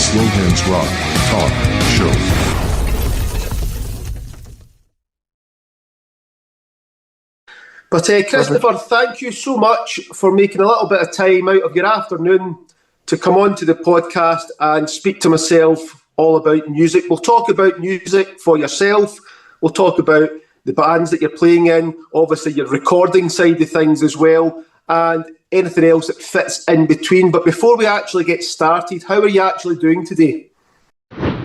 Slowhands Rock Talk Show. But Christopher, thank you so much for making a little bit of time out of your afternoon to come on to the podcast and speak to myself all about music. We'll talk about music for yourself. We'll talk about the bands that you're playing in, obviously your recording side of things as well, and anything else that fits in between. But before we actually get started, how are you actually doing today?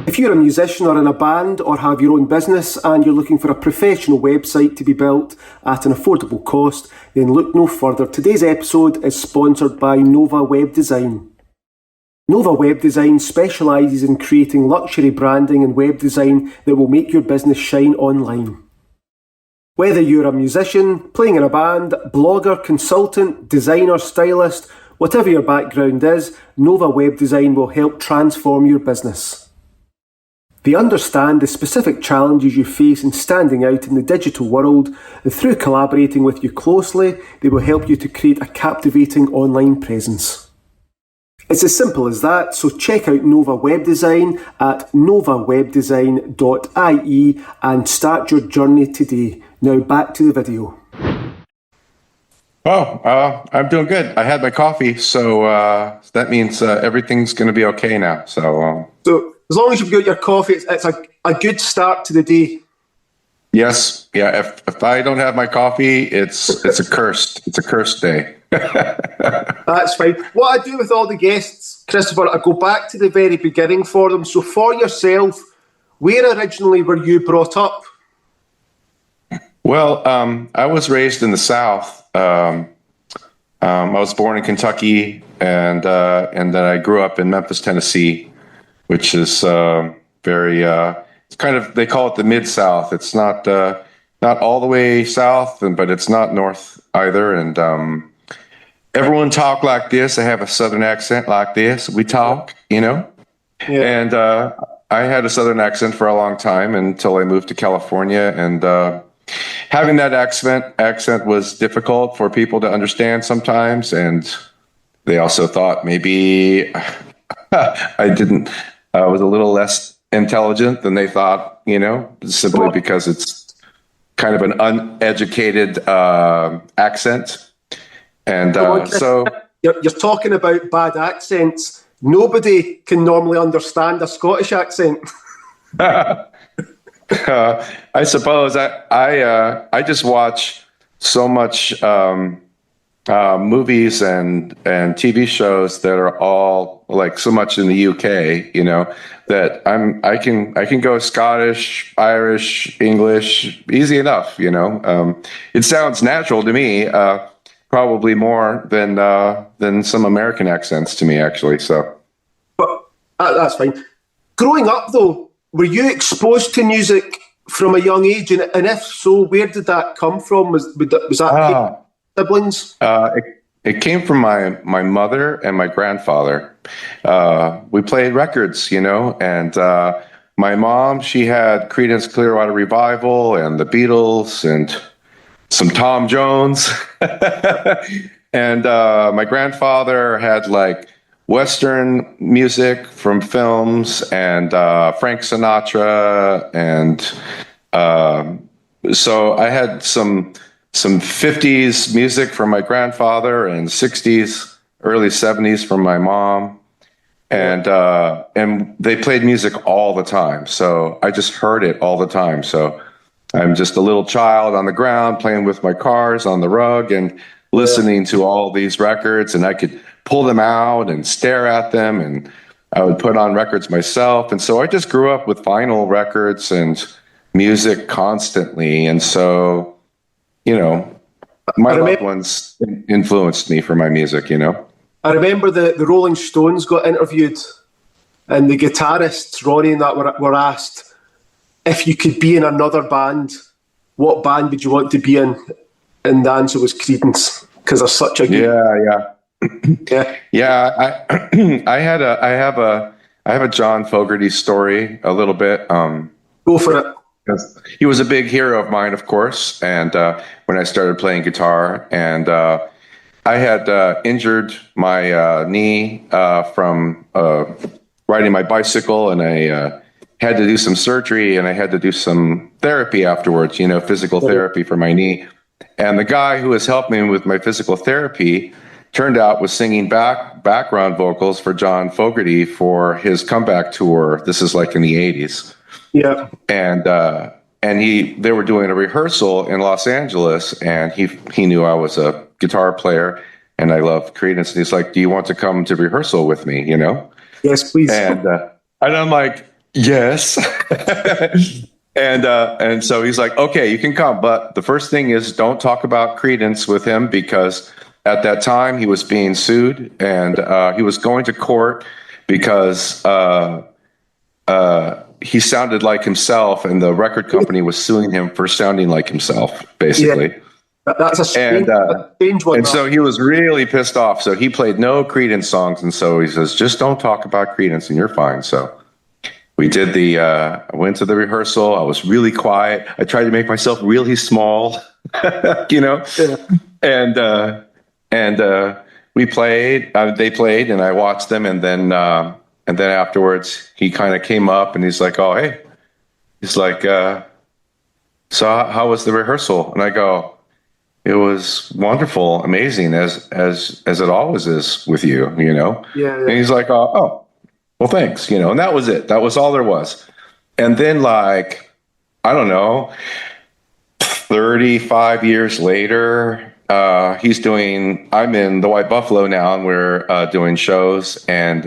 If you're a musician or in a band or have your own business and you're looking for a professional website to be built at an affordable cost, then look no further. Today's episode is sponsored by Nova Web Design. Nova Web Design specialises in creating luxury branding and web design that will make your business shine online. Whether you're a musician, playing in a band, blogger, consultant, designer, stylist, whatever your background is, Nova Web Design will help transform your business. They understand the specific challenges you face in standing out in the digital world, and through collaborating with you closely, they will help you to create a captivating online presence. It's as simple as that, so check out Nova Web Design at novawebdesign.ie and start your journey today. Now back to the video. Oh, I'm doing good. I had my coffee, so that means everything's going to be okay now. So as long as you've got your coffee, it's a good start to the day. Yes, yeah. If I don't have my coffee, it's a cursed day. That's fine. What I do with all the guests, Christopher, I go back to the very beginning for them. So for yourself, where originally were you brought up? Well, I was raised in the South. I was born in Kentucky, and then I grew up in Memphis, Tennessee, which is very. It's kind of, they call it the Mid-South. It's not all the way south, but it's not north either. And everyone talk like this. I have a Southern accent like this. We talk, Yeah. And I had a Southern accent for a long time until I moved to California, and having that accent was difficult for people to understand sometimes. And they also thought maybe I was a little less intelligent than they thought, simply because it's kind of an uneducated accent. And so you're talking about bad accents. Nobody can normally understand a Scottish accent. I suppose I just watch so much movies and TV shows that are all like so much in the UK, that I can go Scottish, Irish, English easy enough, It sounds natural to me, probably more than some American accents to me, actually. So, but that's fine. Growing up, though, were you exposed to music from a young age, and if so, where did that come from? Was that siblings? It came from my mother and my grandfather. We played records, and my mom, she had Creedence Clearwater Revival and the Beatles and some Tom Jones. And my grandfather had like Western music from films and Frank Sinatra. And so I had some 50s music from my grandfather and 60s, early 70s from my mom. And they played music all the time. So I just heard it all the time. So I'm just a little child on the ground playing with my cars on the rug and listening to all these records, and I could pull them out and stare at them, and I would put on records myself. And so I just grew up with vinyl records and music constantly. And so, my loved ones influenced me for my music, I remember the Rolling Stones got interviewed, and the guitarists, Ronnie and that, were asked if you could be in another band, what band would you want to be in? And the answer was Creedence, because they're such a good... Yeah. I have a John Fogerty story a little bit. Go for it. He was a big hero of mine, of course. And when I started playing guitar, and I had injured my knee from riding my bicycle, and I had to do some surgery, and I had to do some therapy afterwards, physical therapy for my knee. And the guy who was helping me with my physical therapy turned out was singing background vocals for John Fogerty for his comeback tour. This is like in the 80s. Yeah. And they were doing a rehearsal in Los Angeles, and he knew I was a guitar player and I loved Creedence. And he's like, "Do you want to come to rehearsal with me?" Yes, please. And I'm like, "Yes." And so he's like, "Okay, you can come, but the first thing is don't talk about Creedence with him, because at that time he was being sued, and he was going to court because he sounded like himself, and the record company was suing him for sounding like himself, basically." Yeah. That's a strange one. And so he was really pissed off. So he played no Creedence songs, and so he says, "Just don't talk about Creedence, and you're fine." So we did I went to the rehearsal. I was really quiet. I tried to make myself really small, Yeah. And we played. They played, and I watched them, and then afterwards he kind of came up and he's like, "Oh, hey," he's like, "So how was the rehearsal?" And I go, "It was wonderful, amazing, as it always is with you, Yeah. And he's like, "Oh, well, thanks," and that was it. That was all there was. And then, like, I don't know, 35 years later, I'm in the White Buffalo now, and we're doing shows. And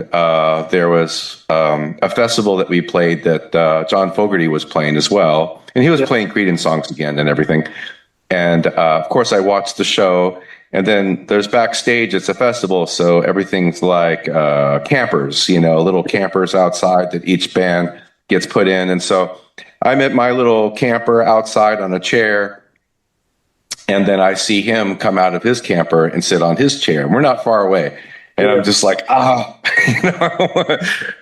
there was a festival that we played that John Fogerty was playing as well. And he was playing Creedence songs again and everything. And of course, I watched the show. And then there's backstage. It's a festival, so everything's like campers, little campers outside that each band gets put in. And so I'm at my little camper outside on a chair, and then I see him come out of his camper and sit on his chair. And we're not far away. And I'm just like,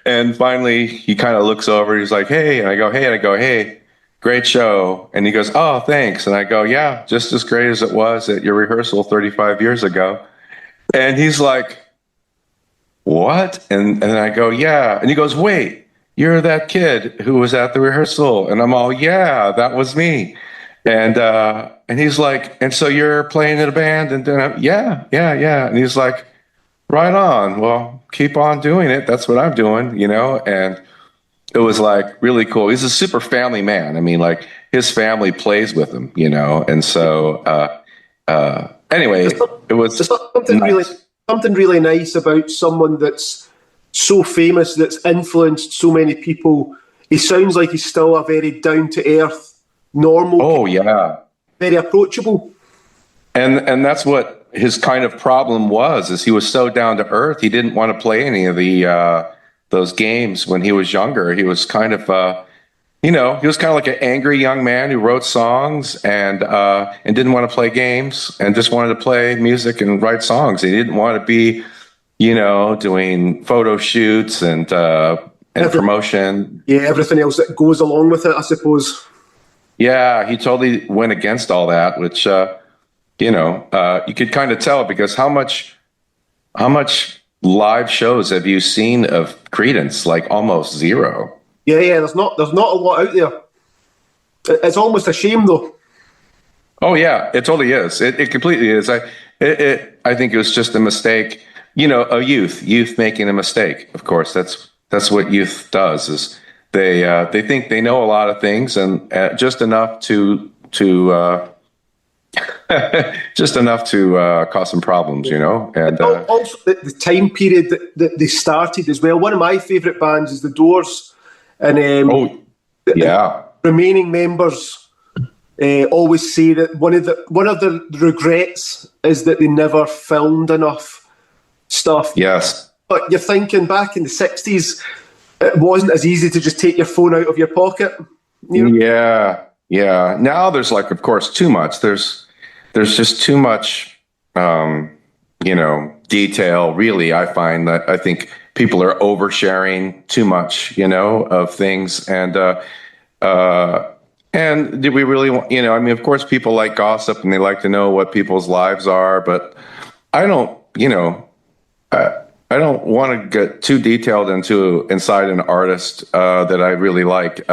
And finally, he kind of looks over. He's like, "Hey," and I go, "Hey," and I go, "Hey, great show." And he goes, "Oh, thanks." And I go, "Yeah, just as great as it was at your rehearsal 35 years ago." And he's like, "What?" And I go, "Yeah." And he goes, "Wait, you're that kid who was at the rehearsal?" And I'm all, "Yeah, that was me." And he's like, "And so you're playing in a band?" And then yeah. And he's like, "Right on. Well, keep on doing it. That's what I'm doing, And it was like really cool. He's a super family man. I mean, like his family plays with him, And so, anyway, it was something really nice about someone that's so famous, that's influenced so many people. He sounds like he's still a very down to earth, normal. Oh yeah, very approachable. And that's what his kind of problem was. Is he was so down to earth. He didn't want to play any of the those games when he was younger. He was kind of, he was kind of like an angry young man who wrote songs and didn't want to play games and just wanted to play music and write songs. He didn't want to be, doing photo shoots and promotion. Yeah, everything else that goes along with it, I suppose. Yeah, he totally went against all that, which, you could kind of tell, because how much live shows have you seen of Creedence? Like almost zero. Yeah. There's not a lot out there. It's almost a shame, though. Oh yeah, it totally is. It completely is. I think it was just a mistake. A youth making a mistake. Of course, that's what youth does. Is they think they know a lot of things, and just enough to cause some problems, And also the time period that they started as well. One of my favourite bands is the Doors, and the remaining members always say that one of the regrets is that they never filmed enough stuff. Yes, but you're thinking back in the 60s, it wasn't as easy to just take your phone out of your pocket. Yeah. Now there's of course, too much. There's just too much, detail. Really, I find that I think people are oversharing too much, of things. And did we really want, of course, people like gossip and they like to know what people's lives are, but I don't, want to get too detailed inside an artist that I really like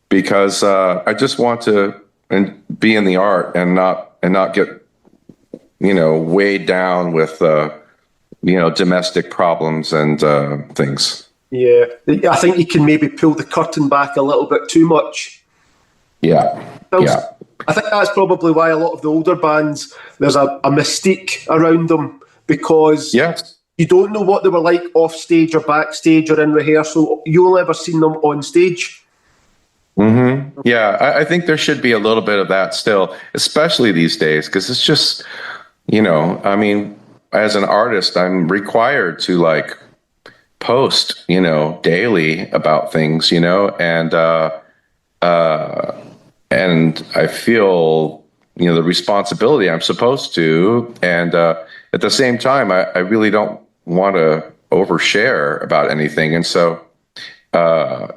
because I just want to be in the art and not get weighed down with domestic problems and things. Yeah, I think you can maybe pull the curtain back a little bit too much. Yeah. I think that's probably why a lot of the older bands, there's a mystique around them, because you don't know what they were like off stage or backstage or in rehearsal. You only ever seen them on stage. Mm-hmm. Yeah, I think there should be a little bit of that still, especially these days, because it's just, I mean, as an artist, I'm required to like post, daily about things, and I feel, the responsibility I'm supposed to, and at the same time, I really don't want to overshare about anything, and so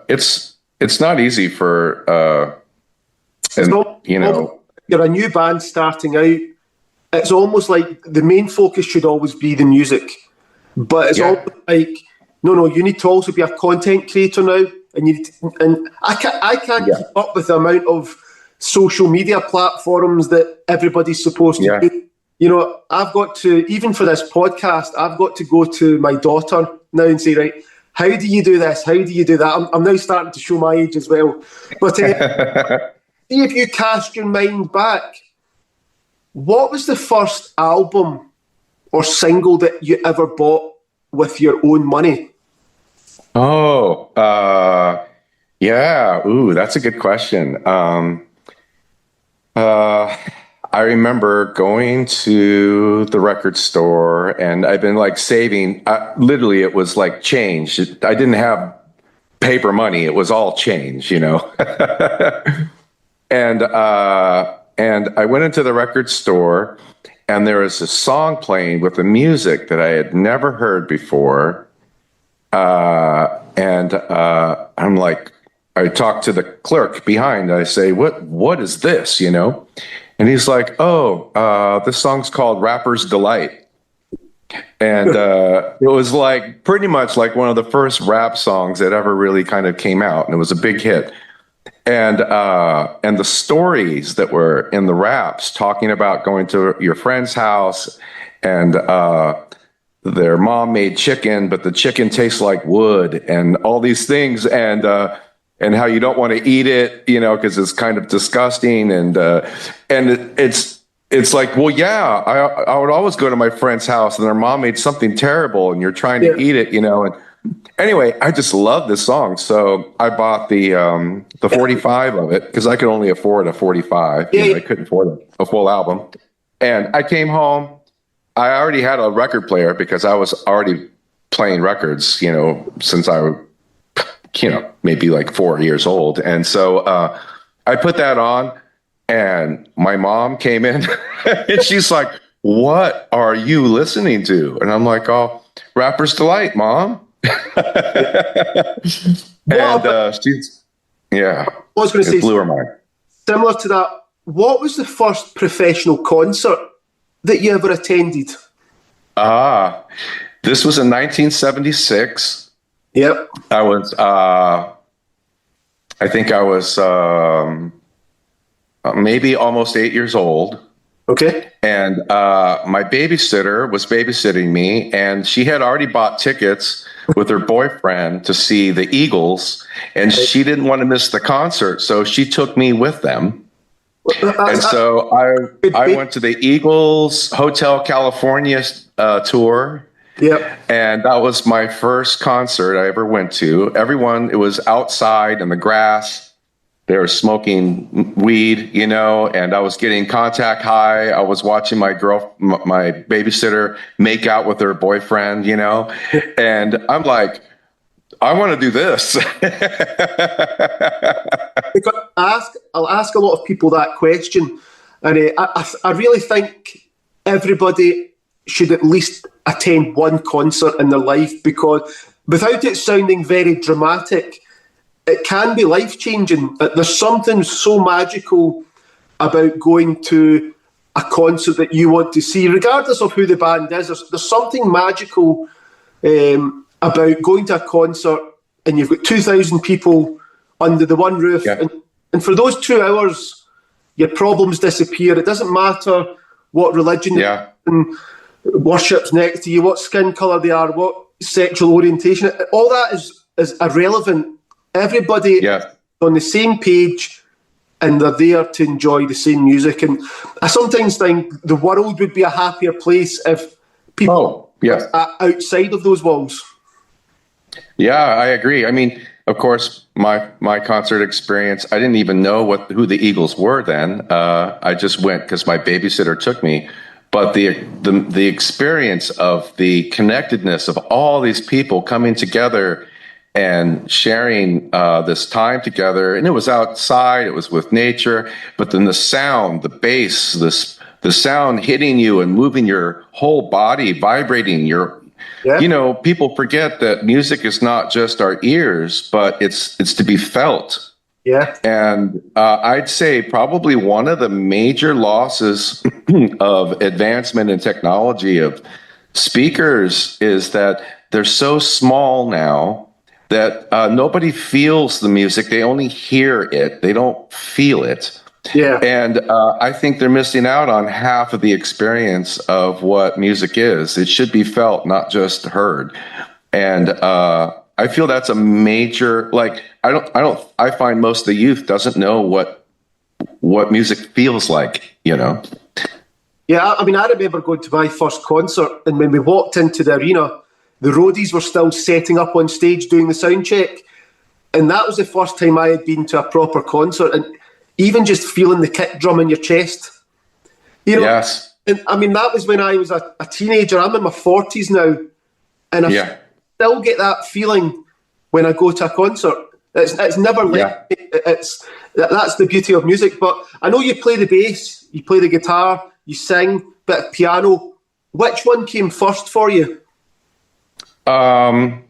it's not easy for you're a new band starting out. It's almost like the main focus should always be the music, but it's almost like no, you need to also be a content creator now, and I can't keep up with the amount of social media platforms that everybody's supposed to do. I've got to, even for this podcast, I've got to go to my daughter now and say, right, how do you do this? How do you do that? I'm now starting to show my age as well. But see if you cast your mind back, what was the first album or single that you ever bought with your own money? Oh, yeah. Ooh, that's a good question. I remember going to the record store, and I've been like saving. Literally, it was like change. I didn't have paper money; it was all change, And I went into the record store, and there was a song playing with the music that I had never heard before. And I'm like, I talked to the clerk behind. I say, what is this? And he's like, this song's called Rapper's Delight. And it was like pretty much like one of the first rap songs that ever really kind of came out. And it was a big hit. And the stories that were in the raps talking about going to your friend's house and their mom made chicken, but the chicken tastes like wood and all these things. And how you don't want to eat it, because it's kind of disgusting. And it's like, well, yeah, I would always go to my friend's house and their mom made something terrible and you're trying to eat it, And anyway, I just love this song. So I bought the 45 of it because I could only afford a 45. I couldn't afford a full album. And I came home. I already had a record player because I was already playing records, since I was, maybe like 4 years old. And so I put that on, and my mom came in and she's like, what are you listening to? And I'm like, oh, Rapper's Delight, Mom. And she's, I was going to say, blew her mind. Similar to that, what was the first professional concert that you ever attended? This was in 1976. Yep. I was, I think I was maybe almost 8 years old. Okay. And my babysitter was babysitting me, and she had already bought tickets with her boyfriend to see the Eagles, and she didn't want to miss the concert, so she took me with them. And so I went to the Eagles Hotel California tour. Yep. And that was my first concert I ever went to. It was outside in the grass. They were smoking weed, and I was getting contact high. I was watching my babysitter make out with her boyfriend, and I'm like, I want to do this. I'll ask a lot of people that question, and I really think everybody should at least attend one concert in their life, because without it sounding very dramatic, it can be life-changing. There's something so magical about going to a concert that you want to see, regardless of who the band is. There's something magical about going to a concert and you've got 2,000 people under the one roof, and for those 2 hours, your problems disappear. It doesn't matter what religion and worship's next to you, what skin colour they are, what sexual orientation. All that is irrelevant. Everybody is on the same page, and they're there to enjoy the same music. And I sometimes think the world would be a happier place if people are outside of those walls. Yeah, I agree. I mean, of course, my concert experience, I didn't even know who the Eagles were then. I just went because my babysitter took me. But the experience of the connectedness of all these people coming together and sharing this time together, and it was outside, it was with nature, but then the sound, the bass, the sound hitting you and moving your whole body, vibrating you know, people forget that music is not just our ears, but it's to be felt. Yeah. And I'd say probably one of the major losses of advancement in technology of speakers is that they're so small now that nobody feels the music. They only hear it. They don't feel it. Yeah. And I think they're missing out on half of the experience of what music is. It should be felt, not just heard. And I feel that's a major, like, I find most of the youth doesn't know what music feels like, you know? Yeah, I mean, I remember going to my first concert, and when we walked into the arena, the roadies were still setting up on stage doing the sound check. And that was the first time I had been to a proper concert. And even just feeling the kick drum in your chest, you know. Yes. And I mean, that was when I was a teenager. I'm in my 40s now, and I still get that feeling when I go to a concert. It's never left me. That's the beauty of music. But I know you play the bass, you play the guitar, you sing, bit of piano. Which one came first for you? Well,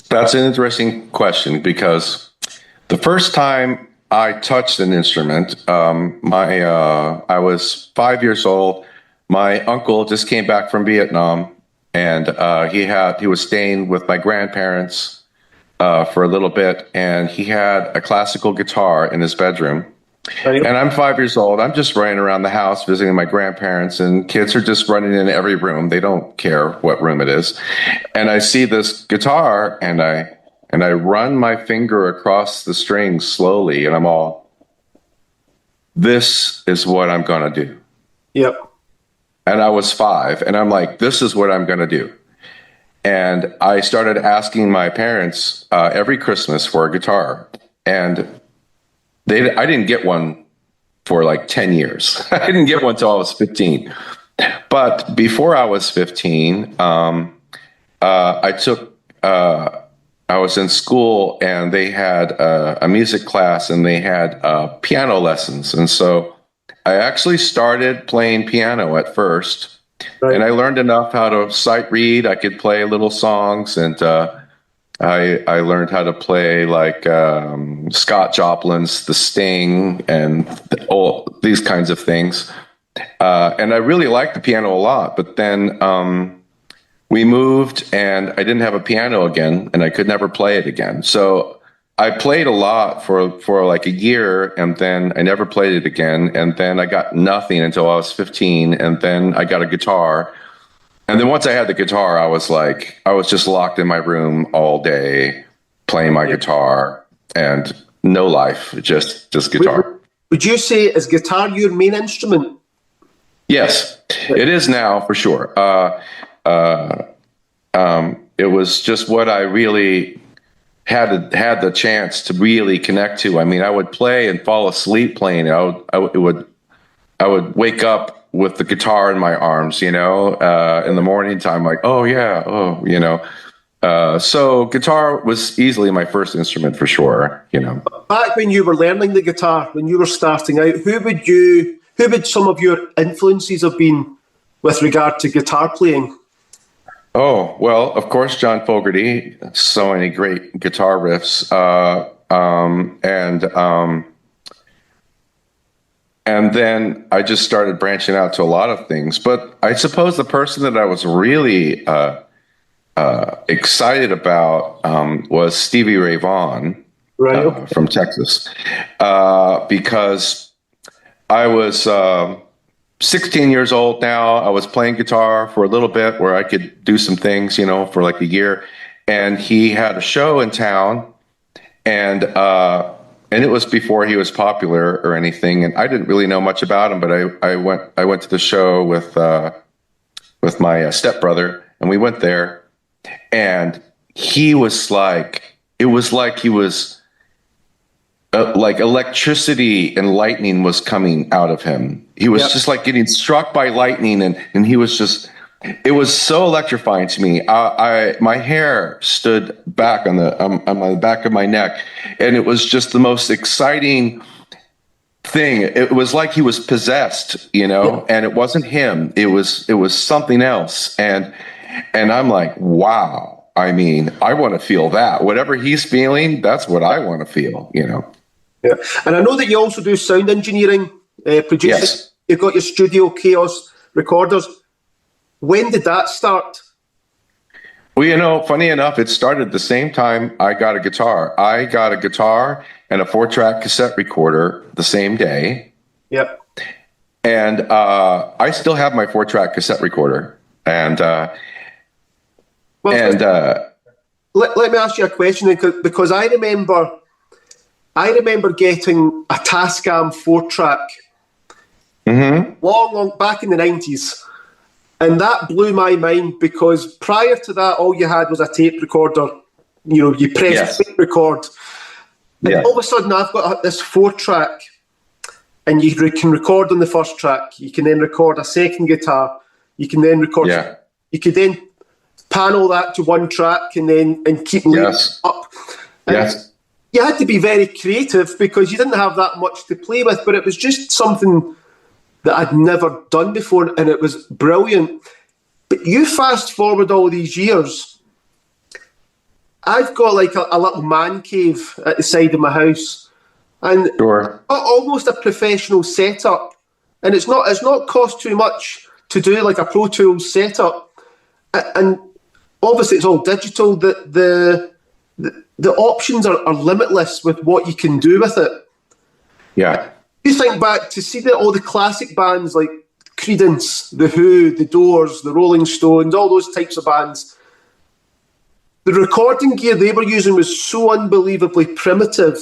that's an interesting question, because the first time I touched an instrument, I was 5 years old. My uncle just came back from Vietnam, and he was staying with my grandparents for a little bit, and he had a classical guitar in his bedroom. Right. And I'm 5 years old. I'm just running around the house visiting my grandparents, and kids are just running in every room. They don't care what room it is. And I see this guitar, and I run my finger across the strings slowly, and I'm all, this is what I'm going to do. Yep. And I was 5, and I'm like, this is what I'm going to do. And I started asking my parents every Christmas for a guitar, and I didn't get one for like 10 years. I didn't get one till I was 15. But before I was 15, I was in school, and they had a music class, and they had piano lessons. And so I actually started playing piano at first. Right. And I learned enough how to sight read. I could play little songs, and I learned how to play like Scott Joplin's The Sting and all these kinds of things. And I really liked the piano a lot. But then we moved, and I didn't have a piano again, and I could never play it again. So I played a lot for like a year, and then I never played it again. And then I got nothing until I was 15, and then I got a guitar. And then once I had the guitar, I was just locked in my room all day playing my guitar, and no life, just guitar. Would you say, is guitar your main instrument? Yes, it is now, for sure. It was just what I really had the chance to really connect to. I mean, I would play and fall asleep playing. I would wake up with the guitar in my arms, you know, in the morning time, like, you know. So guitar was easily my first instrument, for sure, you know. Back when you were learning the guitar, when you were starting out, who would some of your influences have been with regard to guitar playing? Oh, well, of course, John Fogerty. So many great guitar riffs. And then I just started branching out to a lot of things. But I suppose the person that I was really excited about was Stevie Ray Vaughan, Right. Okay. from Texas, because I was 16 years old now. I was playing guitar for a little bit where I could do some things, for like a year. And he had a show in town, and it was before he was popular or anything. And I didn't really know much about him, but I went to the show with my stepbrother, and we went there, and he was like, it was like he was like electricity and lightning was coming out of him. He was just like getting struck by lightning, and he was just, it was so electrifying to me. My hair stood back on the back of my neck, and it was just the most exciting thing. It was like he was possessed, and it wasn't him. It was something else. And I'm like, wow. I mean, I want to feel that. Whatever he's feeling, that's what I want to feel, Yeah. And I know that you also do sound engineering, producing. Yes. You've got your Studio Chaos recorders. When did that start? Well, funny enough, it started the same time I got a guitar. I got a guitar and a 4-track cassette recorder the same day. Yep. And I still have my 4-track cassette recorder. And let me ask you a question, because I remember getting a Tascam 4-track long back in the 90s. And that blew my mind, because prior to that, all you had was a tape recorder. You press tape record. And all of a sudden, I've got this 4-track, and you can record on the first track. You can then record a second guitar. You can then record. Yeah. You could then panel that to one track and keep layering up. And yes. You had to be very creative, because you didn't have that much to play with, but it was just something that I'd never done before, and it was brilliant. But you fast forward all these years, I've got like a little man cave at the side of my house, and almost a professional setup, and it's not cost too much to do like a Pro Tools setup, and obviously it's all digital. The options are limitless with what you can do with it. Yeah. You think back to see all the classic bands like Creedence, The Who, The Doors, The Rolling Stones, all those types of bands. The recording gear they were using was so unbelievably primitive,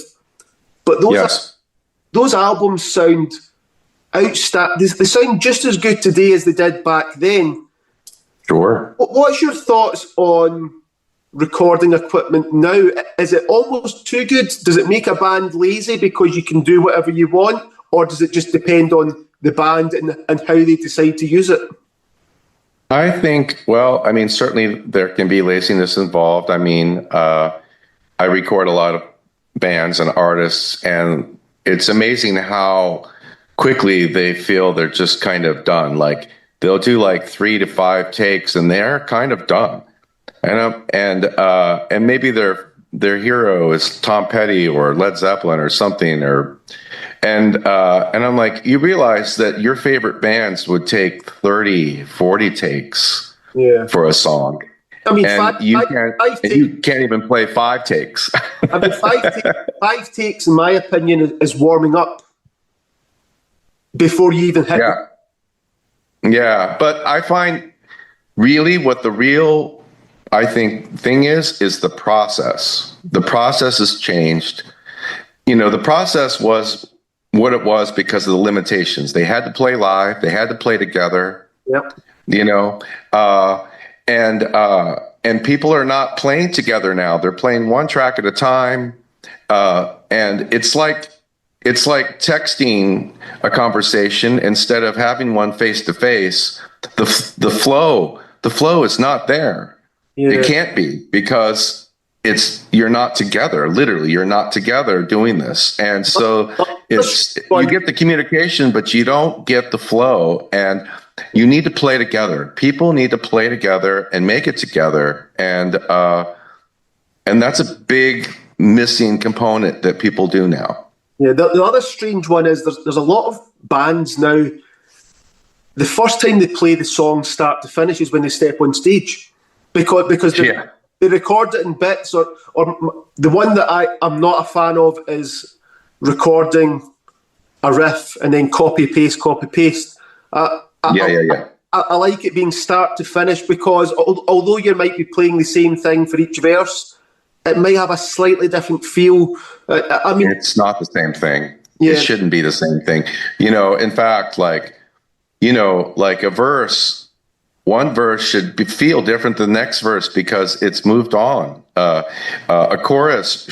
but those albums sound outstanding. They sound just as good today as they did back then. Sure. What's your thoughts on recording equipment now? Is it almost too good? Does it make a band lazy because you can do whatever you want, or does it just depend on the band and how they decide to use it? I think, certainly there can be laziness involved. I mean, I record a lot of bands and artists, and it's amazing how quickly they feel they're just kind of done. Like, they'll do like 3 to 5 takes and they're kind of done. And maybe their hero is Tom Petty or Led Zeppelin or something, and I'm like, you realize that your favorite bands would take 30, 40 takes for a song. I mean, you can't even play 5 takes. I mean, 5 takes, in my opinion, is warming up before you even hit. Yeah, but I find really what the real, I think, thing is the process. The process has changed. The process was what it was because of the limitations. They had to play live. They had to play together. Yep. And people are not playing together now. They're playing one track at a time. And it's like texting a conversation instead of having one face to face. The flow is not there. Yeah. It can't be, because you're not together. Literally, you're not together doing this. And so you get the communication, but you don't get the flow. And you need to play together. People need to play together and make it together. And that's a big missing component that people do now. Yeah, the other strange one is there's a lot of bands now. The first time they play the song start to finish is when they step on stage, because they record it in bits. Or the one that I'm not a fan of is recording a riff and then copy paste. I like it being start to finish, because although you might be playing the same thing for each verse, it might have a slightly different feel. I mean, it's not the same thing. Yeah. It shouldn't be the same thing. In fact, like a verse, one verse should feel different than the next verse because it's moved on. A chorus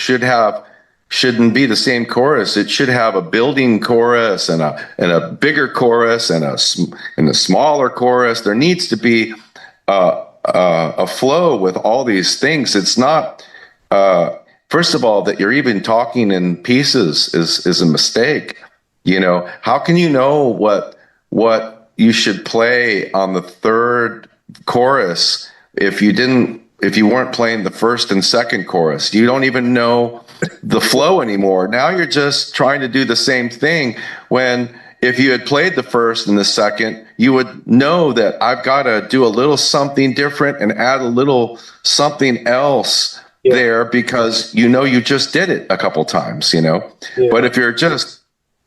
shouldn't be the same chorus. It should have a building chorus and a bigger chorus and a smaller chorus. There needs to be a flow with all these things. It's not. First of all, that you're even talking in pieces is a mistake. How can you know what you should play on the third chorus if you weren't playing the first and second chorus? You don't even know the flow anymore. Now you're just trying to do the same thing, when if you had played the first and the second, you would know that I've got to do a little something different and add a little something else there, because you just did it a couple times. But if you're just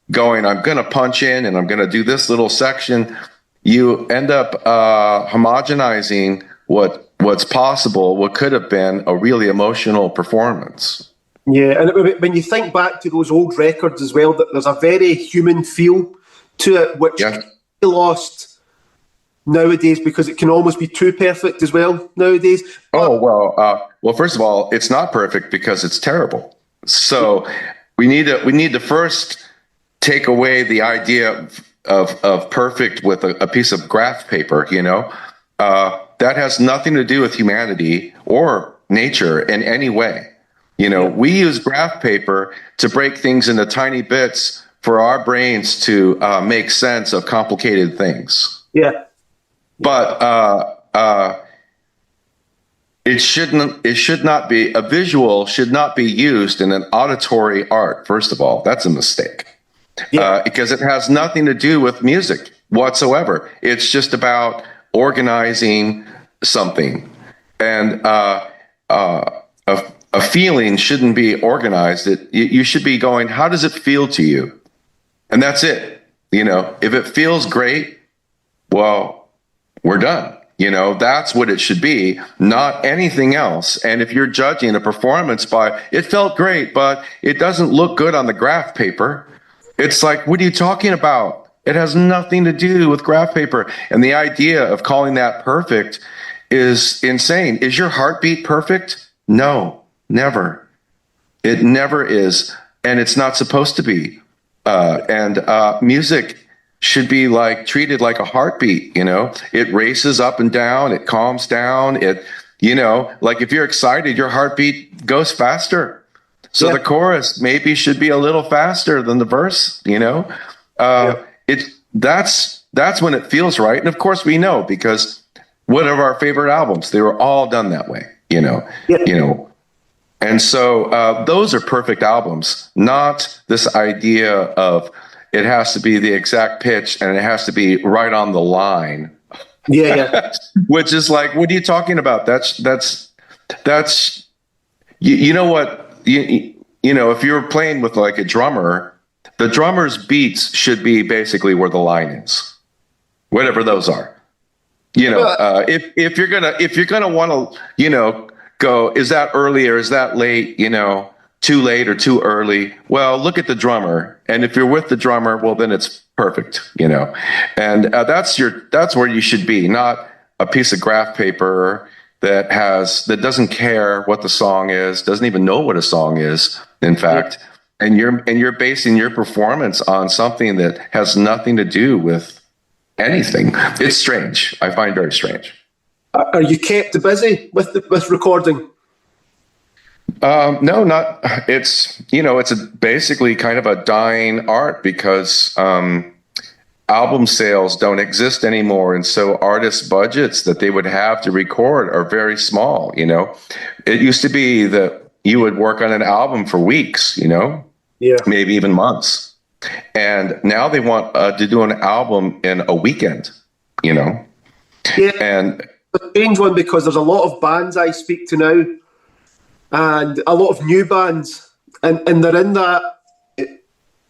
going, I'm going to punch in and I'm going to do this little section, you end up homogenizing what's possible, what could have been a really emotional performance. Yeah, and when you think back to those old records as well, there's a very human feel to it, which can be lost nowadays because it can almost be too perfect as well nowadays. Well, first of all, it's not perfect because it's terrible. So we need to first take away the idea of perfect with a piece of graph paper. That has nothing to do with humanity or nature in any way. We use graph paper to break things into tiny bits for our brains to make sense of complicated things. Yeah. But it should not be, a visual should not be used in an auditory art. First of all, that's a mistake. Because it has nothing to do with music whatsoever. It's just about organizing something. And a feeling shouldn't be organized. You should be going, how does it feel to you? And that's it. If it feels great, well, we're done. That's what it should be, not anything else. And if you're judging a performance by, it felt great, but it doesn't look good on the graph paper, it's like, what are you talking about? It has nothing to do with graph paper. And the idea of calling that perfect is insane. Is your heartbeat perfect? No, never. It never is. And it's not supposed to be. Music should be treated like a heartbeat. It races up and down, it calms down, if you're excited, your heartbeat goes faster. So the chorus maybe should be a little faster than the verse. That's when it feels right. And of course we know, because one of our favorite albums, they were all done that way. And so those are perfect albums, not this idea of it has to be the exact pitch and it has to be right on the line. Yeah. Which is like, what are you talking about? That's you know what, if you're playing with a drummer, the drummer's beats should be basically where the line is, whatever those are. If you're gonna want to, go, is that early or is that late? Too late or too early? Well, look at the drummer, and if you're with the drummer, well, then it's perfect. And that's where you should be, not a piece of graph paper that doesn't care what the song is, doesn't even know what a song is, in fact. And you're basing your performance on something that has nothing to do with anything. It's strange. I find very strange. Are you kept busy with recording? No, not. It's basically kind of a dying art, because album sales don't exist anymore, and so artists' budgets that they would have to record are very small. It used to be that you would work on an album for weeks. Yeah. maybe even months. And now they want to do an album in a weekend, you know? Yeah. And A strange one, because there's a lot of bands I speak to now, and a lot of new bands, and they're in that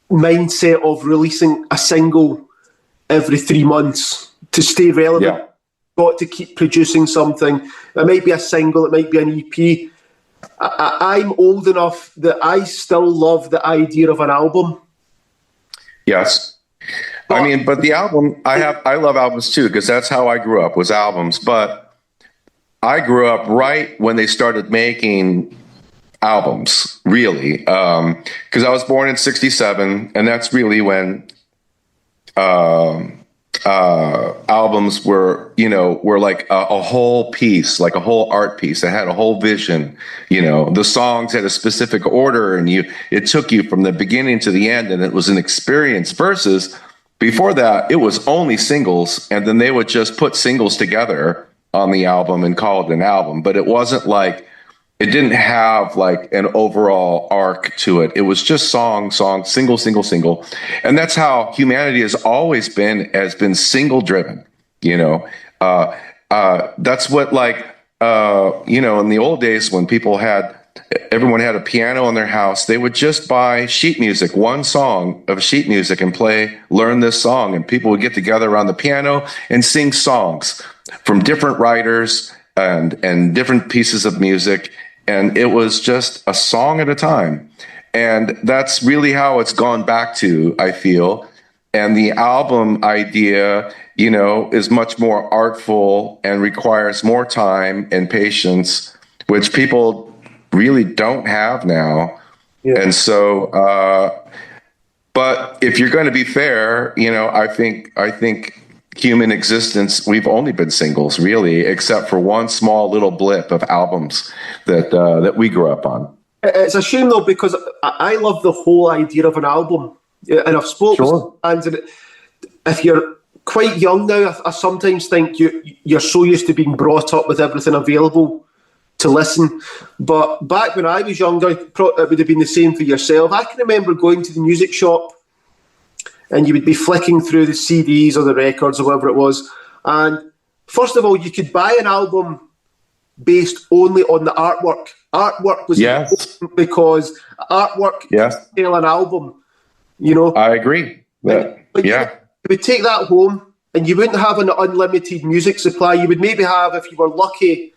mindset of releasing a single every 3 months to stay relevant. yeah, Got to keep producing something. It might be a single, it might be an EP. I'm old enough that I still love the idea of an album. yes. I mean, but the album, I love albums too, because that's how I grew up, was albums. But I grew up right when they started making albums, really, because I was born in '67, and that's really when albums were like a whole piece, like a whole art piece that had a whole vision. The songs had a specific order, and it took you from the beginning to the end, and it was an experience. Versus before that, it was only singles, and then they would just put singles together on the album and call it an album. But it wasn't like, it didn't have like an overall arc to it. It was just song, single, single, single. And that's how humanity has always been single driven, that's what, like, in the old days when everyone had a piano in their house, they would just buy sheet music, one song of sheet music, and learn this song. And people would get together around the piano and sing songs from different writers and different pieces of music. And it was just a song at a time. And that's really how it's gone back to, I feel. And the album idea, is much more artful and requires more time and patience, which people really don't have now. Yeah. And so, but if you're going to be fair, I think human existence, we've only been singles, really, except for one small little blip of albums that we grew up on. It's a shame, though, because I love the whole idea of an album. And I've spoken to fans, and if you're quite young now, I sometimes think you're so used to being brought up with everything available to listen. But back when I was younger, it would have been the same for yourself. I can remember going to the music shop, and you would be flicking through the CDs or the records or whatever it was. And first of all, you could buy an album based only on the artwork. Artwork was important, because artwork sell an album. I agree. But you would take that home, and you wouldn't have an unlimited music supply. You would maybe have, if you were lucky,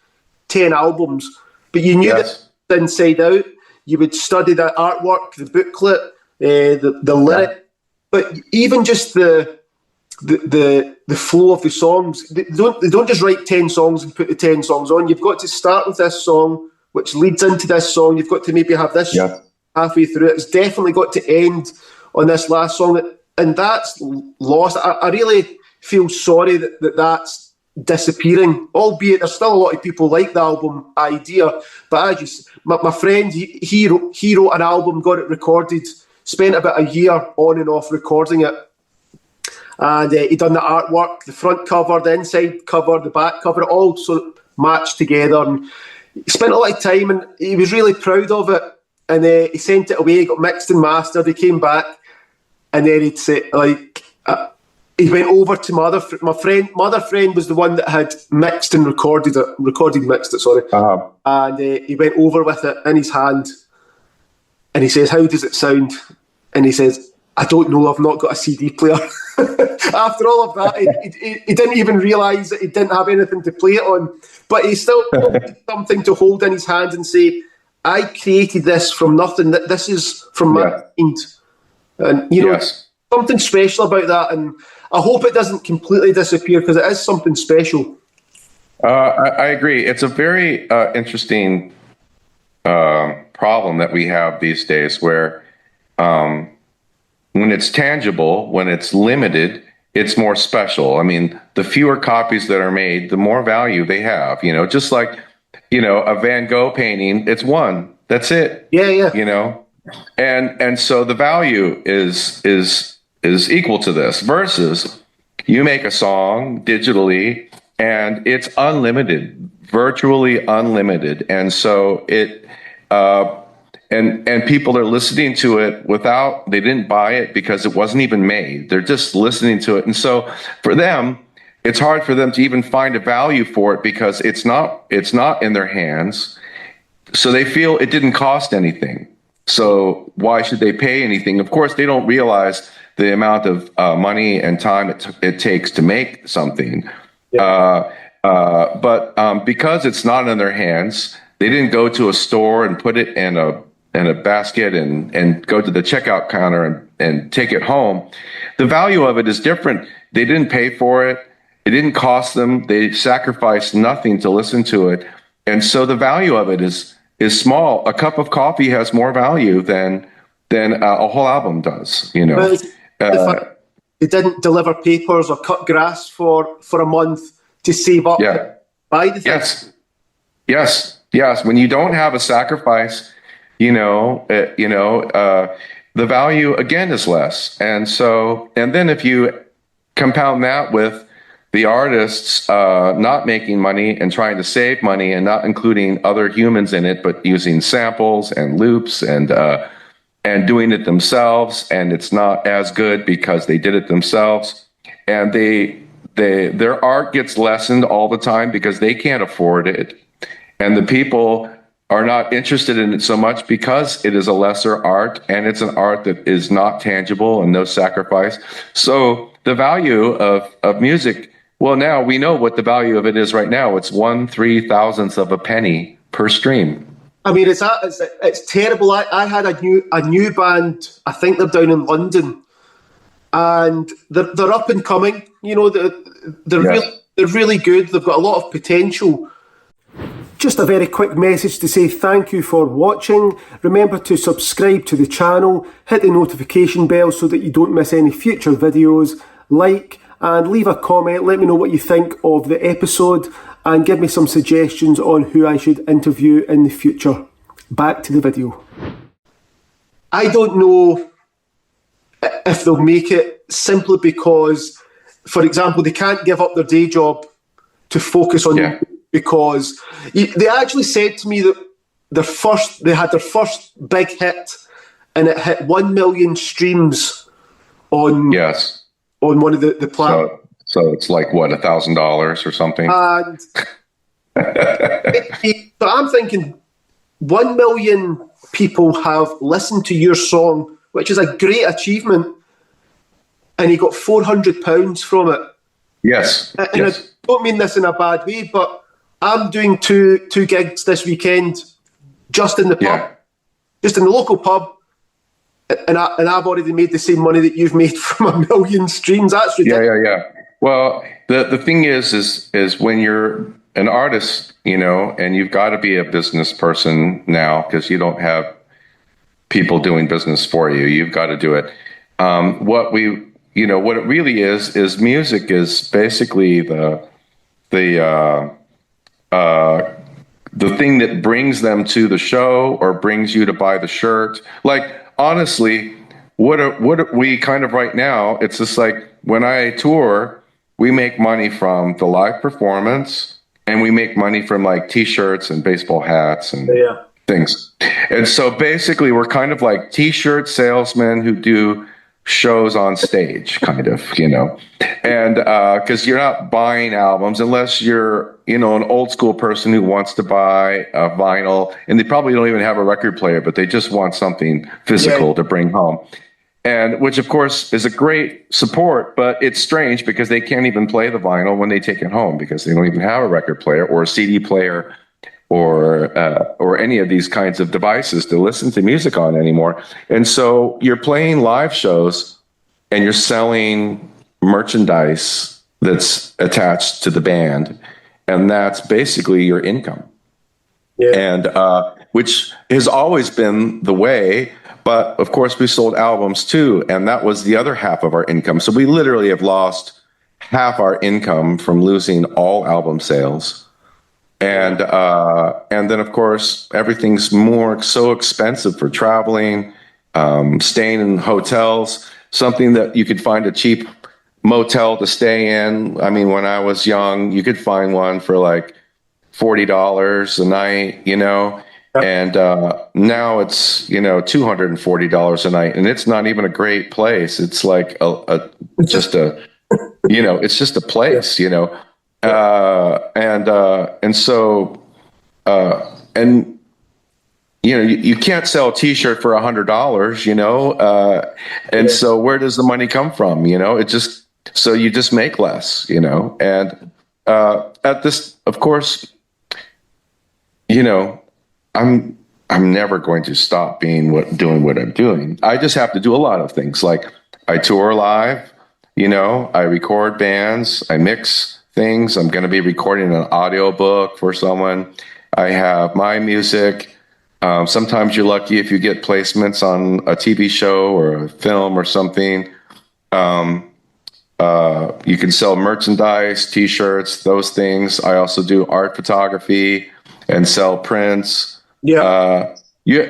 10 albums. But you knew that inside out. You would study the artwork, the booklet, the lyric. But even just the flow of the songs, they don't just write 10 songs and put the 10 songs on. You've got to start with this song, which leads into this song. You've got to maybe have this halfway through it. It's definitely got to end on this last song. And that's lost. I really feel sorry that that's disappearing, albeit there's still a lot of people like the album idea. But my friend, he wrote an album, got it recorded, spent about a year on and off recording it. And he done the artwork, the front cover, the inside cover, the back cover, it all sort of matched together. And he spent a lot of time, and he was really proud of it. And he sent it away, got mixed and mastered. He came back, and then he'd say, he went over to my other friend. My other friend was the one that had mixed and recorded mixed it, sorry. Uh-huh. And he went over with it in his hand, and he says, "How does it sound?" And he says, "I don't know, I've not got a CD player." After all of that, he didn't even realise that he didn't have anything to play it on. But he still wanted something to hold in his hand and say, "I created this from nothing. This is from my mind." And, something special about that. And I hope it doesn't completely disappear, because it is something special. I agree. It's a very interesting problem that we have these days, where when it's tangible, when it's limited, it's more special. I mean, the fewer copies that are made, the more value they have. Just like, a Van Gogh painting, it's one. That's it. Yeah. And so the value is equal to this, versus you make a song digitally and it's unlimited, virtually unlimited. And so and people are listening to it they didn't buy it because it wasn't even made. They're just listening to it. And so for them, it's hard for them to even find a value for it because it's not in their hands. So they feel it didn't cost anything. So why should they pay anything? Of course, they don't realize the amount of money and time it takes to make something. Yeah. But because it's not in their hands, they didn't go to a store and put it in a basket and go to the checkout counter and take it home. The value of it is different. They didn't pay for it. It didn't cost them. They sacrificed nothing to listen to it. And so the value of it is small. A cup of coffee has more value than a whole album does, you know. If they didn't deliver papers or cut grass for a month to save up to buy the thing. Yes. When you don't have a sacrifice, the value again is less. And then if you compound that with the artists not making money and trying to save money and not including other humans in it, but using samples and loops and doing it themselves, and it's not as good because they did it themselves, and their art gets lessened all the time because they can't afford it, and the people are not interested in it so much because it is a lesser art and it's an art that is not tangible and no sacrifice. So the value of music, well, now we know what the value of it is right now. It's 1/3,000th of a penny per stream. I mean, it's terrible. I had a new band. I think they're down in London, and they're up and coming. They're really good. They've got a lot of potential. Just a very quick message to say thank you for watching. Remember to subscribe to the channel, hit the notification bell so that you don't miss any future videos. Like and leave a comment. Let me know what you think of the episode and give me some suggestions on who I should interview in the future. Back to the video. I don't know if they'll make it simply because, for example, they can't give up their day job to focus on because they actually said to me that they had their first big hit and it hit 1 million streams on one of the platforms. So it's like what, $1,000 or something? And so I'm thinking 1 million people have listened to your song, which is a great achievement, and you got £400 from it. Yes. And I don't mean this in a bad way, but I'm doing two gigs this weekend, just in the pub, just in the local pub, and I've already made the same money that you've made from 1 million streams. That's ridiculous. Yeah. Well, the thing is when you're an artist, and you've got to be a business person now because you don't have people doing business for you. You've got to do it. What it really is music is basically the thing that brings them to the show or brings you to buy the shirt. Like, honestly, what we kind of right now, it's just like when I tour, we make money from the live performance and we make money from like t-shirts and baseball hats and things. And so basically we're kind of like t-shirt salesmen who do shows on stage, kind of, and because you're not buying albums unless you're, an old school person who wants to buy a vinyl, and they probably don't even have a record player, but they just want something physical to bring home. And which, of course, is a great support, but it's strange because they can't even play the vinyl when they take it home because they don't even have a record player or a CD player or any of these kinds of devices to listen to music on anymore. And so you're playing live shows and you're selling merchandise that's attached to the band, and that's basically your income. And which has always been the way. But of course, we sold albums too, and that was the other half of our income. So we literally have lost half our income from losing all album sales. And then, of course, everything's so expensive for traveling, staying in hotels, something that you could find a cheap motel to stay in. I mean, when I was young, you could find one for like $40 a night, And now it's, $240 a night, and it's not even a great place. It's like just a, it's just a place, and so, and you can't sell a T-shirt for $100, and so where does the money come from? It just, so you just make less, and at this, of course, I'm never going to stop doing what I'm doing. I just have to do a lot of things. Like I tour live, I record bands, I mix things. I'm going to be recording an audio book for someone. I have my music. Sometimes you're lucky if you get placements on a TV show or a film or something. You can sell merchandise, T-shirts, those things. I also do art photography and sell prints. Yeah.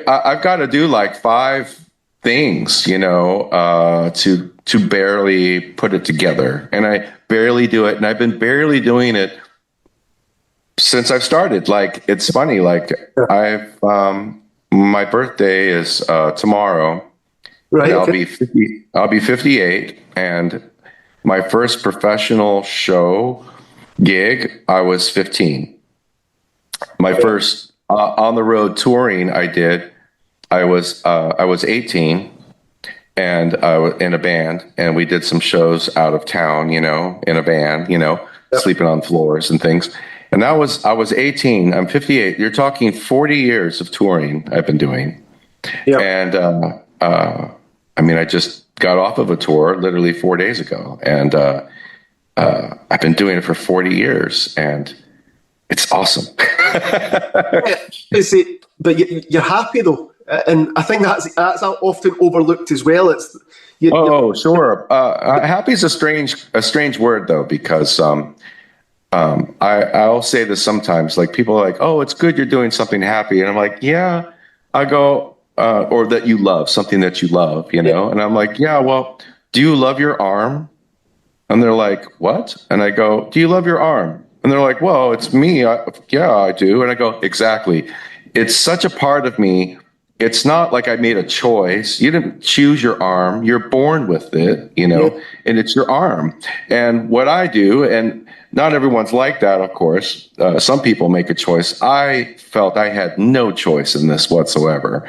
I've got to do like 5 things, to barely put it together. And I barely do it. And I've been barely doing it since I've started. Like, it's funny. Like my birthday is tomorrow. Right. I'll be 58. And my first professional show gig, I was 15. My first on the road touring I was 18, and I was in a band, and we did some shows out of town, in a band, sleeping on floors and things. And I was 18. I'm 58. You're talking 40 years of touring I've been doing. Yeah. And I just got off of a tour literally 4 days ago, and I've been doing it for 40 years, and it's awesome. But you're happy though, and I think that's often overlooked as well. Sure. Happy is a strange word though, because I'll say this sometimes. Like, people are like, "Oh, it's good you're doing something happy," and I'm like, "Yeah." I go, or that you love something that you love, and I'm like, "Yeah, well, do you love your arm?" And they're like, "What?" And I go, "Do you love your arm?" And they're like, "Well, it's me. Yeah, I do." And I go, "Exactly. It's such a part of me. It's not like I made a choice. You didn't choose your arm. You're born with it, and it's your arm." And what I do, and not everyone's like that, of course. Some people make a choice. I felt I had no choice in this whatsoever.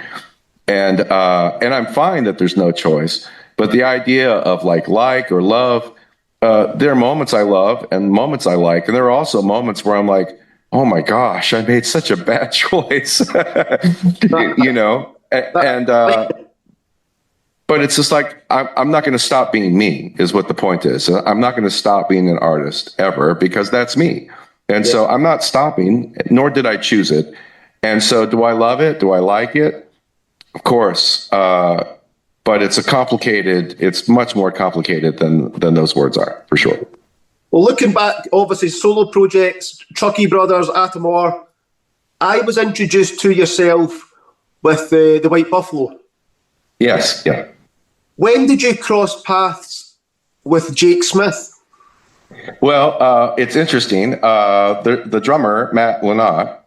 And I'm fine that there's no choice. But the idea of like or love, there are moments I love and moments I like. And there are also moments where I'm like, "Oh my gosh, I made such a bad choice." But it's just like, I'm not going to stop being me, is what the point is. I'm not going to stop being an artist ever, because that's me. And so I'm not stopping, nor did I choose it. And so do I love it? Do I like it? Of course. But it's much more complicated than those words are, for sure. Well, looking back, obviously, solo projects, Truckee Brothers, Atomar, I was introduced to yourself with the White Buffalo. Yes, yeah. When did you cross paths with Jake Smith? Well, it's interesting. The drummer, Matt Lynott,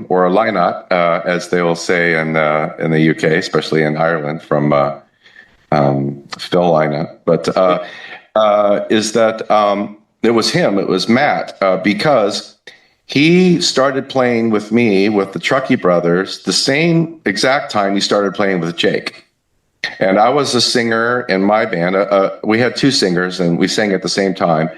or Lynott, as they will say in the UK, especially in Ireland, from Phil Lynott, but is that it was him, it was Matt, because he started playing with me, with the Truckee Brothers, the same exact time he started playing with Jake. And I was a singer in my band. We had 2 singers, and we sang at the same time.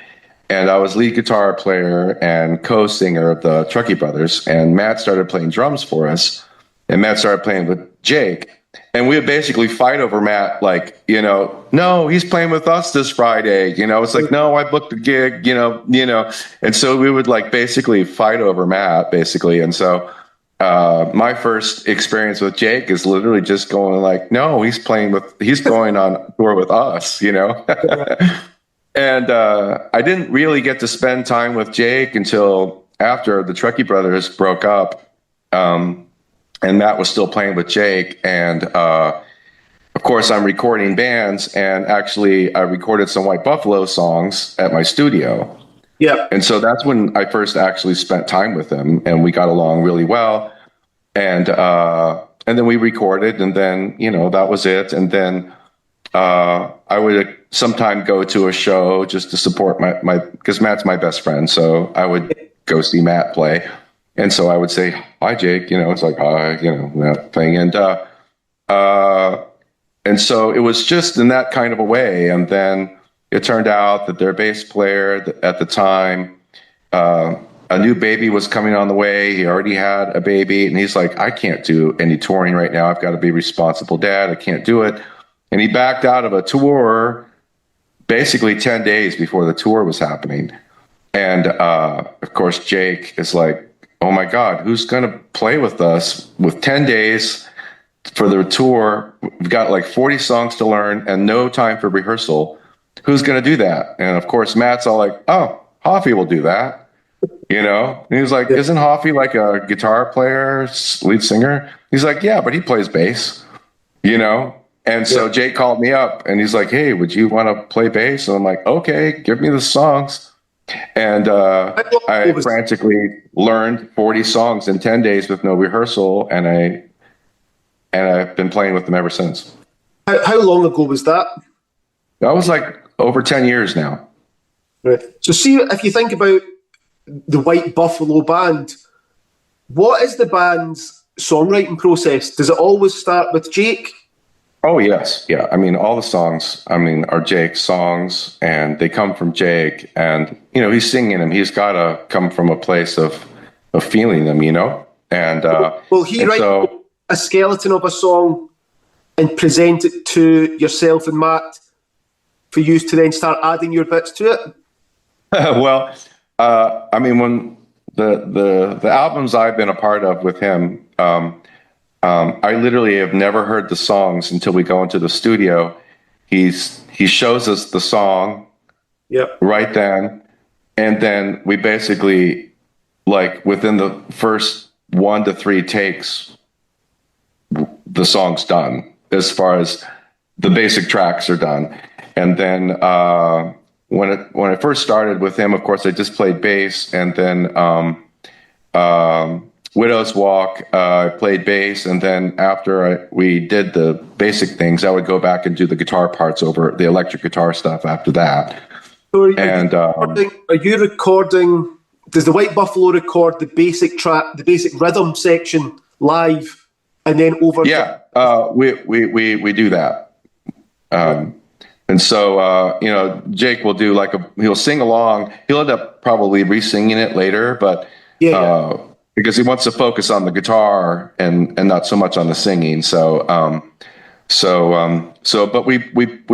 And I was lead guitar player and co-singer of the Truckee Brothers. And Matt started playing drums for us. And Matt started playing with Jake. And we would basically fight over Matt, like, "No, he's playing with us this Friday." It's like, "No, I booked the gig," And so we would like basically fight over Matt, basically. And so my first experience with Jake is literally just going like, "No, he's going on tour with us," And I didn't really get to spend time with Jake until after the Truckee Brothers broke up. And Matt was still playing with Jake. And of course, I'm recording bands. And actually, I recorded some White Buffalo songs at my studio. Yeah. And so that's when I first actually spent time with him. And we got along really well. and then we recorded, and then, you know, that was it. And then I would sometime go to a show just to support my because Matt's my best friend. So I would go see Matt play. And so I would say, hi, Jake, you know, it's like, hi, you know, that thing. And so it was just in that kind of a way. And then it turned out that their bass player at the time, a new baby was coming on the way. He already had a baby, and he's like, I can't do any touring right now. I've got to be a responsible dad. I can't do it. And he backed out of a tour basically 10 days before the tour was happening. And of course, Jake is like, oh my God, who's going to play with us with 10 days for the tour? We've got like 40 songs to learn and no time for rehearsal. Who's going to do that? And of course, Matt's all like, oh, Hoffee will do that. You know, and he was like, isn't Hoffee like a guitar player, lead singer? He's like, yeah, but he plays bass, you know? And so Jake called me up and he's like, hey, would you want to play bass? And I'm like, okay, give me the songs. And I frantically learned 40 songs in 10 days with no rehearsal. And I've been playing with them ever since. How long ago was that? That was like over 10 years now. Right. So see, if you think about the White Buffalo Band, what is the band's songwriting process? Does it always start with Jake? Oh, yes. Yeah. I mean, all the songs, are Jake's songs, and they come from Jake. And, you know, he's singing them. He's got to come from a place of feeling them, you know? And will he write a skeleton of a song and present it to yourself and Matt for you to then start adding your bits to it? Well, when the albums I've been a part of with him, I literally have never heard the songs until we go into the studio. He shows us the song right then, and then we basically, like, within the first 1 to 3 takes, the song's done as far as the basic tracks are done. And then when I first started with him, of course, I just played bass, and then Widow's Walk, I played bass, and then after we did the basic things, I would go back and do the guitar parts over the electric guitar stuff after that. So are you recording, does the White Buffalo record the basic track, the basic rhythm section live, and then over? Yeah, we do that. And so, you know, Jake will do he'll sing along. He'll end up probably re-singing it later, but because he wants to focus on the guitar and not so much on the singing. But we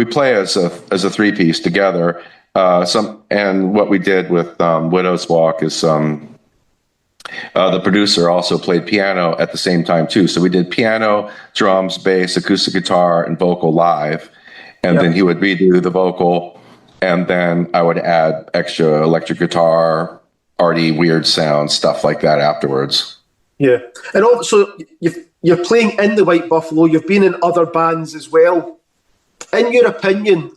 play as a 3-piece together. And what we did with Widow's Walk is the producer also played piano at the same time too. So we did piano, drums, bass, acoustic guitar, and vocal live. And then he would redo the vocal, and then I would add extra electric guitar, arty, weird sounds, stuff like that afterwards. Yeah. And also, you're playing in the White Buffalo, you've been in other bands as well. In your opinion,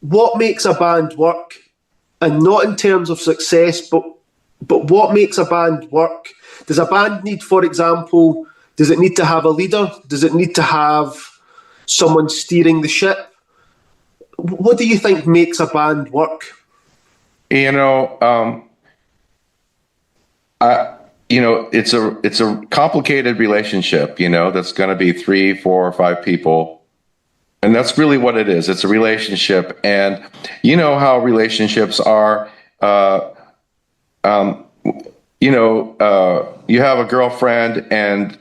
what makes a band work? And not in terms of success, but what makes a band work? Does a band need, for example, does it need to have a leader? Does it need to have someone steering the ship? What do you think makes a band work? You know, it's a complicated relationship, you know, that's going to be 3, 4, or 5 people. And that's really what it is. It's a relationship. And you know how relationships are, you have a girlfriend and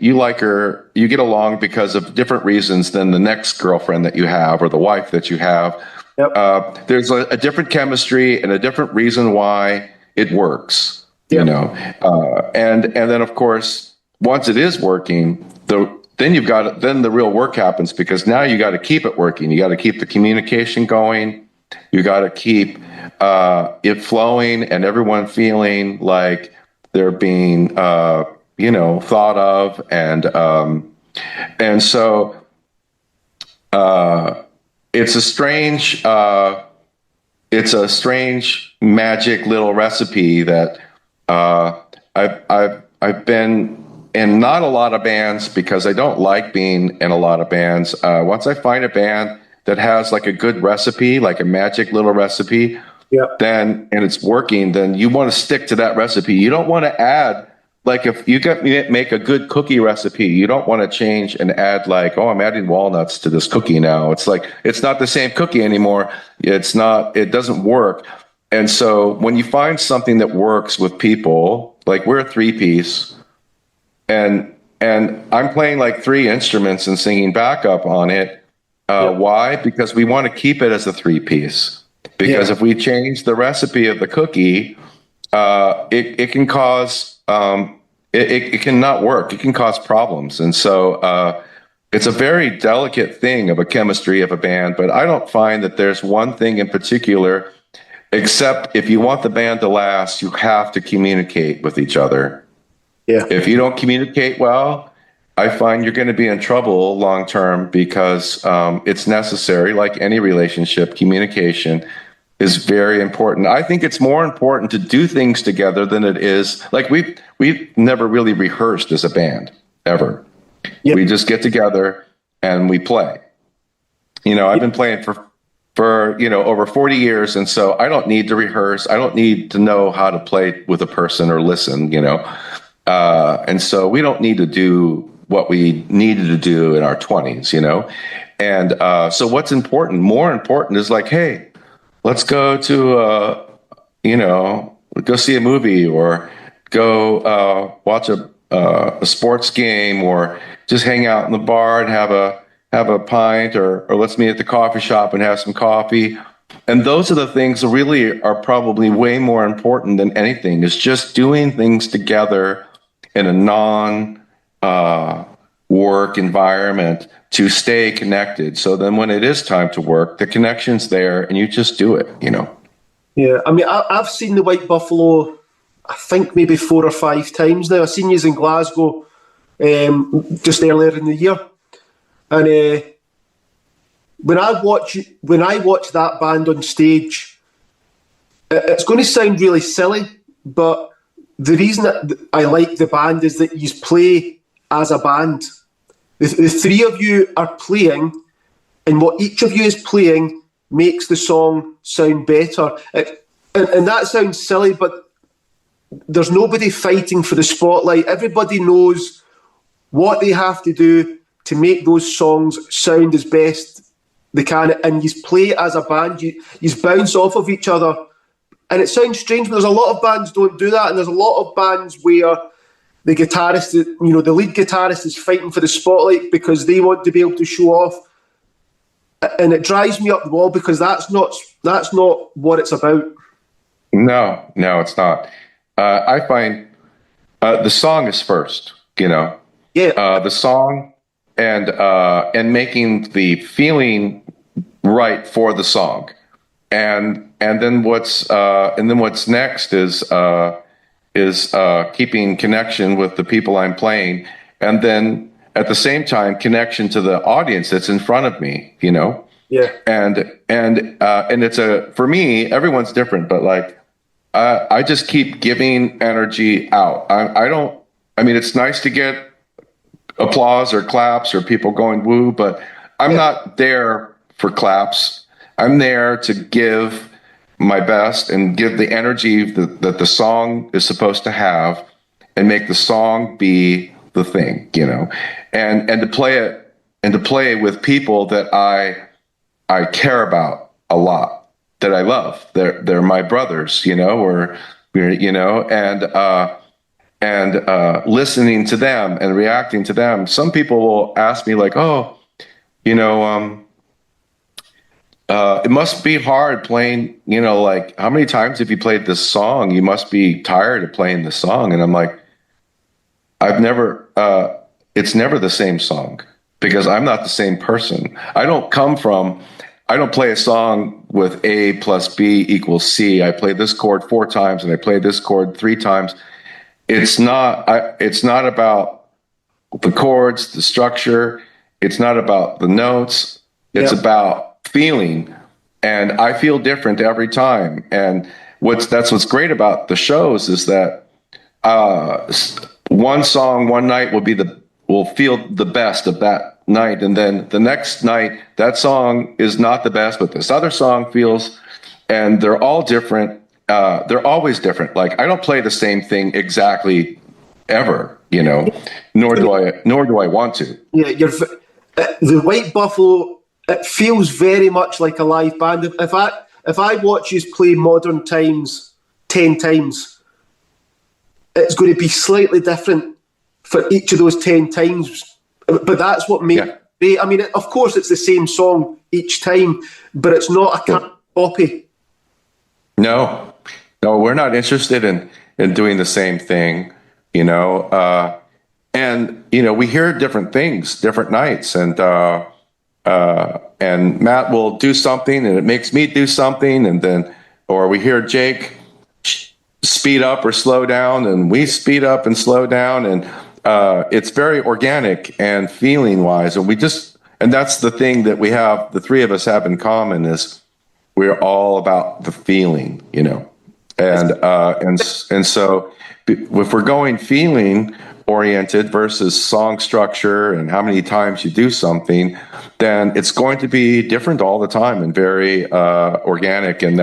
you like her, you get along because of different reasons than the next girlfriend that you have or the wife that you have. Yep. There's a different chemistry and a different reason why it works, you know. And then of course, once it is working, then the real work happens, because now you got to keep it working. You got to keep the communication going. You got to keep it flowing and everyone feeling like they're being, thought of. And so it's a strange magic little recipe that I've been in not a lot of bands because I don't like being in a lot of bands. Once I find a band that has like a good recipe, like a magic little recipe, then and it's working, then you want to stick to that recipe. You don't want to add, like if you make a good cookie recipe, you don't want to change and add like, oh, I'm adding walnuts to this cookie now. It's like it's not the same cookie anymore. It doesn't work. And so when you find something that works with people, like we're a 3-piece, and I'm playing like 3 instruments and singing backup on it. Why? Because we want to keep it as a 3-piece. Because if we change the recipe of the cookie, it can cause it cannot work. It can cause problems, and so it's a very delicate thing of a chemistry of a band. But I don't find that there's one thing in particular, except if you want the band to last, you have to communicate with each other. Yeah. If you don't communicate well, I find you're going to be in trouble long term because it's necessary. Like any relationship, communication is very important. I think it's more important to do things together than it is. Like we've never really rehearsed as a band ever. Yep. We just get together and we play. I've been playing for over 40 years, and so I don't need to rehearse. I don't need to know how to play with a person or listen. And so we don't need to do what we needed to do in our 20s. And so what's important? More important is like, hey, let's go to, go see a movie or go watch a sports game or just hang out in the bar and have a pint or let's meet at the coffee shop and have some coffee. And those are the things that really are probably way more important than anything, is just doing things together in a work environment to stay connected. So then when it is time to work, the connection's there and you just do it, Yeah, I mean, I've seen the White Buffalo, I think maybe 4 or 5 times now. I've seen you in Glasgow just earlier in the year. And when I watch that band on stage, it's going to sound really silly, but the reason that I like the band is that you play as a band. The 3 of you are playing, and what each of you is playing makes the song sound better. And that sounds silly, but there's nobody fighting for the spotlight. Everybody knows what they have to do to make those songs sound as best they can, and you play as a band. You bounce off of each other. And it sounds strange, but there's a lot of bands don't do that, and there's a lot of bands where the guitarist, the lead guitarist is fighting for the spotlight because they want to be able to show off, and it drives me up the wall because that's not what it's about. No, it's not. I find the song is first, Yeah. The song and making the feeling right for the song. And then what's next is keeping connection with the people I'm playing, and then at the same time connection to the audience that's in front of me. Yeah. And it's for me, everyone's different, but like I just keep giving energy out. I mean, it's nice to get applause or claps or people going woo, but I'm not there for claps. I'm there to give my best and give the energy that the song is supposed to have and make the song be the thing, and to play it and to play with people that I care about a lot, that I love. They're my brothers, or and listening to them and reacting to them. Some people will ask me like, oh, it must be hard playing, like how many times have you played this song? You must be tired of playing the song. And I'm like, it's never the same song because I'm not the same person. I don't play a song with A plus B equals C. I play this chord 4 times and I play this chord 3 times. It's not about the chords, the structure. It's not about the notes. It's about feeling, and I feel different every time. And what's great about the shows is that one song one night will feel the best of that night, and then the next night that song is not the best, but this other song feels, and they're all different. They're always different. Like, I don't play the same thing exactly ever, nor do I want to. Yeah, the White Buffalo. It feels very much like a live band. If I watch you play Modern Times 10 times, it's going to be slightly different for each of those 10 times. But that's what makes it great. I mean, of course, it's the same song each time, but it's not a copy. No, we're not interested in doing the same thing, and, we hear different things, different nights. And Matt will do something and it makes me do something. And then, or we hear Jake speed up or slow down and we speed up and slow down. And it's very organic and feeling wise. And that's the thing that the three of us have in common, is we're all about the feeling, and so if we're going feeling oriented versus song structure and how many times you do something, then it's going to be different all the time and very organic. And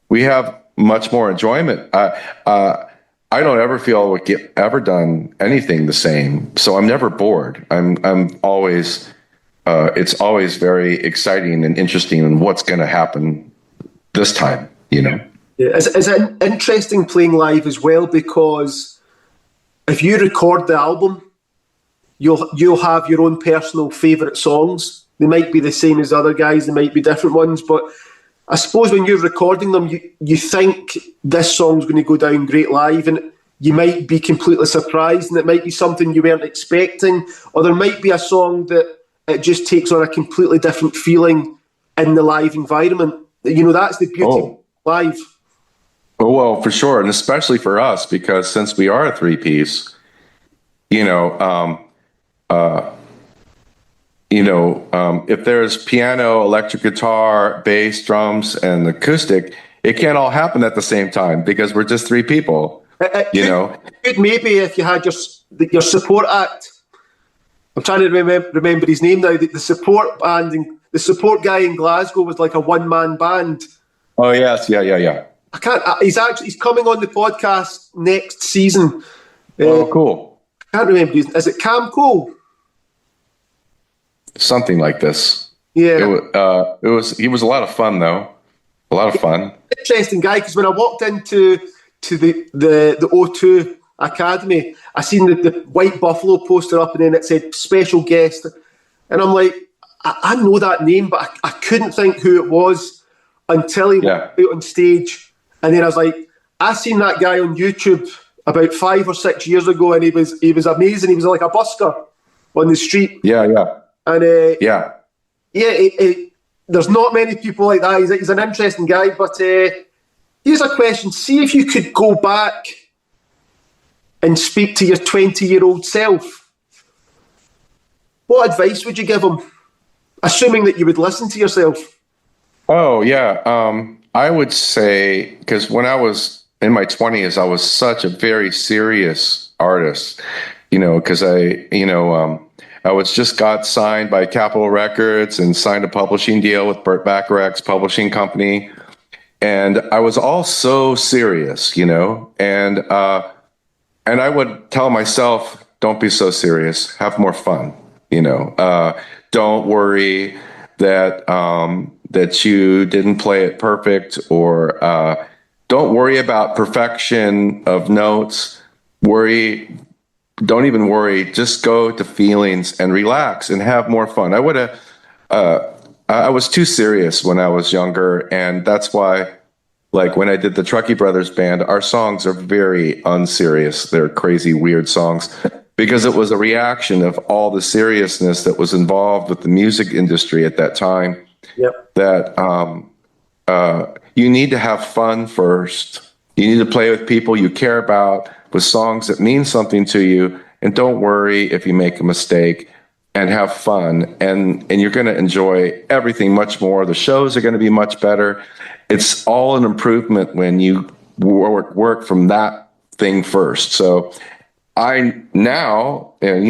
we have much more enjoyment. I don't ever feel like I've ever done anything the same, so I'm never bored. I'm always it's always very exciting and interesting and what's going to happen this time, Yeah. Is it interesting playing live as well, because if you record the album, you'll have your own personal favourite songs. They might be the same as other guys, they might be different ones, but I suppose when you're recording them, you think this song's going to go down great live, and you might be completely surprised, and it might be something you weren't expecting, or there might be a song that it just takes on a completely different feeling in the live environment. That's the beauty of live. Oh, well, for sure. And especially for us, because since we are a three-piece, if there's piano, electric guitar, bass, drums, and acoustic, it can't all happen at the same time because we're just three people. Could maybe if you had your support act. I'm trying to remember his name now. The support band, the support guy in Glasgow was like a one-man band. Oh yes, yeah. I can't. He's coming on the podcast next season. Oh, cool. I can't remember. Is it Cam Cole? Something like this. Yeah. He was a lot of fun though. A lot of fun. Interesting guy, because when I walked into the O2 Academy, I seen the White Buffalo poster up, and then it said special guest, and I'm like, I know that name, but I couldn't think who it was until he walked out on stage. And then I was like, I seen that guy on YouTube about 5 or 6 years ago, and he was amazing. He was like a busker on the street. Yeah. And there's not many people like that. He's an interesting guy. But here's a question: see if you could go back and speak to your 20-year-old self. What advice would you give him, assuming that you would listen to yourself? Oh yeah. I would say, because when I was in my 20s, I was such a very serious artist, because I was just got signed by Capitol Records and signed a publishing deal with Burt Bacharach's publishing company. And I was all so serious, and I would tell myself, don't be so serious, have more fun, don't worry that you didn't play it perfect, or don't worry about perfection of notes. Don't even worry. Just go to feelings and relax and have more fun. I was too serious when I was younger, and that's why, like, when I did the Truckee Brothers Band, our songs are very unserious. They're crazy, weird songs, because it was a reaction of all the seriousness that was involved with the music industry at that time. Yep. That you need to have fun first. You need to play with people you care about, with songs that mean something to you, and don't worry if you make a mistake, and have fun, and you're going to enjoy everything much more. The shows are going to be much better. It's all an improvement when you work from that thing first. So I now, and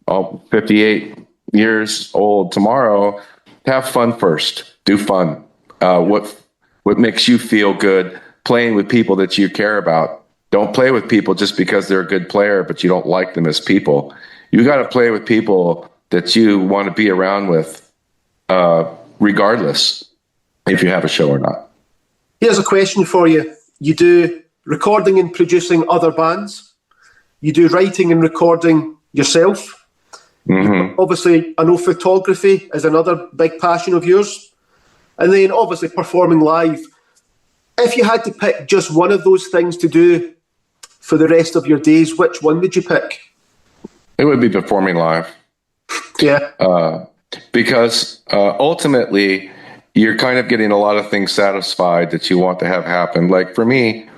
I'm 58 years old tomorrow. Have fun first. Do fun. What makes you feel good? Playing with people that you care about. Don't play with people just because they're a good player, but you don't like them as people. You got to play with people that you want to be around with, regardless if you have a show or not. Here's a question for you. You do recording and producing other bands. You do writing and recording yourself. Mm-hmm. Obviously, I know photography is another big passion of yours. And then obviously performing live. If you had to pick just one of those things to do for the rest of your days, which one would you pick? It would be performing live. Yeah. Because ultimately, you're kind of getting a lot of things satisfied that you want to have happen. Like for me,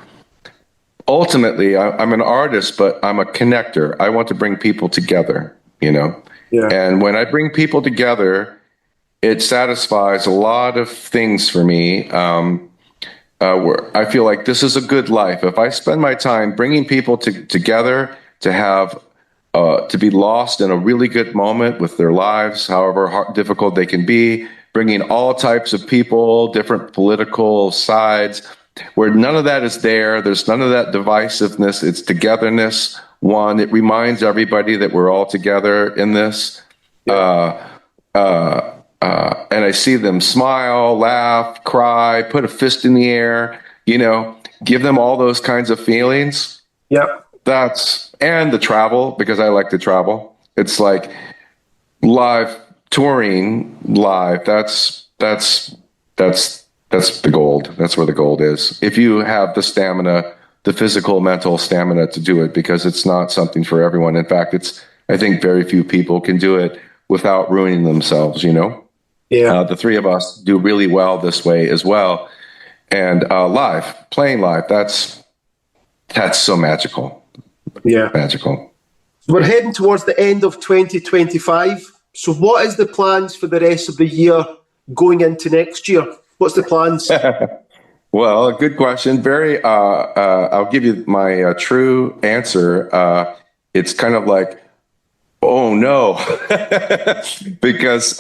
ultimately, I'm an artist, but I'm a connector. I want to bring people together, Yeah. And when I bring people together, it satisfies a lot of things for me. Where I feel like this is a good life. If I spend my time bringing people together to have to be lost in a really good moment with their lives, however difficult they can be, bringing all types of people, different political sides, where none of that is there. There's none of that divisiveness. It's togetherness. One, it reminds everybody that we're all together in this. And I see them smile, laugh, cry, put a fist in the air, give them all those kinds of feelings. Yep. And the travel, because I like to travel. It's like live touring live. That's the gold. That's where the gold is. If you have the stamina, the physical, mental stamina to do it, because it's not something for everyone. In fact, I think very few people can do it without ruining themselves, Yeah. The three of us do really well this way as well. And playing live, that's so magical. Yeah. Magical. We're heading towards the end of 2025. So what is the plans for the rest of the year going into next year? What's the plans? Well, good question. I'll give you my true answer. It's kind of like, oh no, because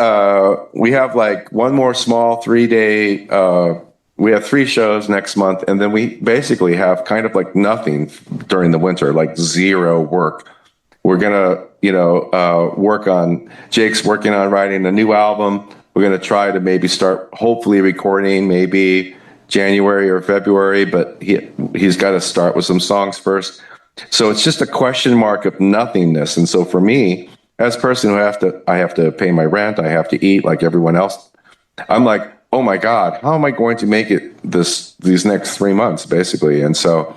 we have like one more small 3-day, we have 3 shows next month, and then we basically have kind of like nothing during the winter, like zero work. We're gonna, Jake's working on writing a new album. We're gonna try to maybe start, hopefully recording maybe January or February, but he's got to start with some songs first. So it's just a question mark of nothingness. And so for me, as a person who I have to pay my rent, I have to eat like everyone else. I'm like, oh my God, how am I going to make it these next 3 months, basically? And so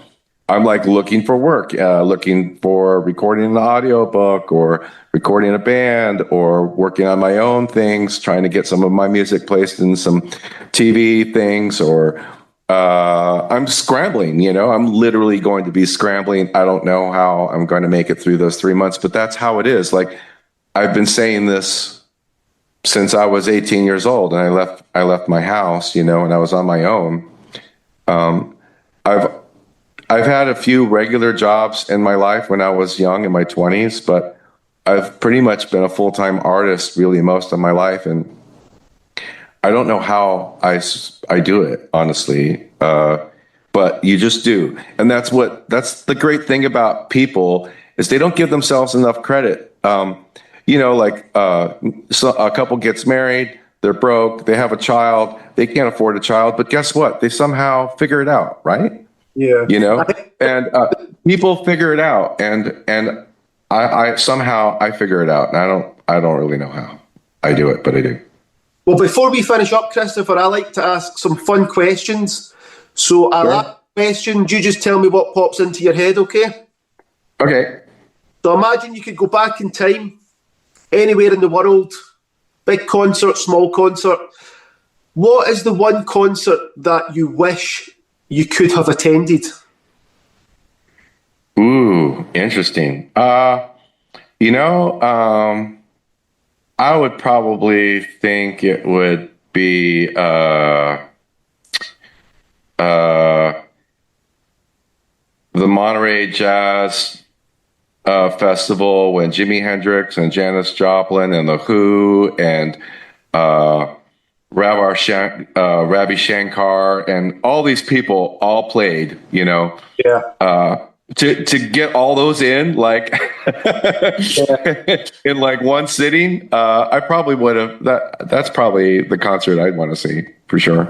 I'm like looking for work, looking for recording an audiobook or recording a band or working on my own things, trying to get some of my music placed in some TV things, or I'm scrambling, I'm literally going to be scrambling. I don't know how I'm going to make it through those 3 months, but that's how it is. Like, I've been saying this since I was 18 years old, and I left my house, and I was on my own. I've had a few regular jobs in my life when I was young, in my 20s, but I've pretty much been a full-time artist really most of my life, and I don't know how I do it, honestly, but you just do. And that's the great thing about people, is they don't give themselves enough credit. So a couple gets married, they're broke, they have a child, they can't afford a child, but guess what? They somehow figure it out, right? Yeah. And people figure it out, and I somehow I figure it out, and I don't really know how I do it, but I do. Well, before we finish up, Christopher, I like to ask some fun questions. So I'll ask a question, you just tell me what pops into your head, okay? Okay. So imagine you could go back in time, anywhere in the world, big concert, small concert. What is the one concert that you wish you could have attended? Ooh, interesting. I would probably think it would be the Monterey Jazz festival when Jimi Hendrix and Janis Joplin and The Who and Ravi Shankar and all these people all played, you know. Yeah. To get all those in like in like one sitting, I probably would have. That's probably the concert I'd want to see for sure.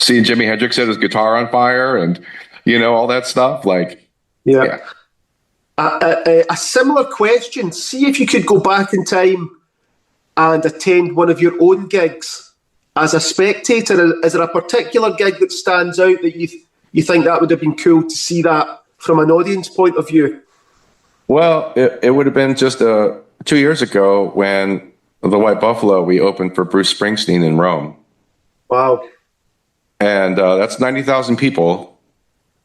Seeing Jimi Hendrix set his guitar on fire and all that stuff. Like, yeah. A similar question. See if you could go back in time and attend one of your own gigs as a spectator. Is there a particular gig that stands out that you think that would have been cool to see that from an audience point of view? Well, it would have been just 2 years ago when the White Buffalo, we opened for Bruce Springsteen in Rome. Wow. And that's 90,000 people.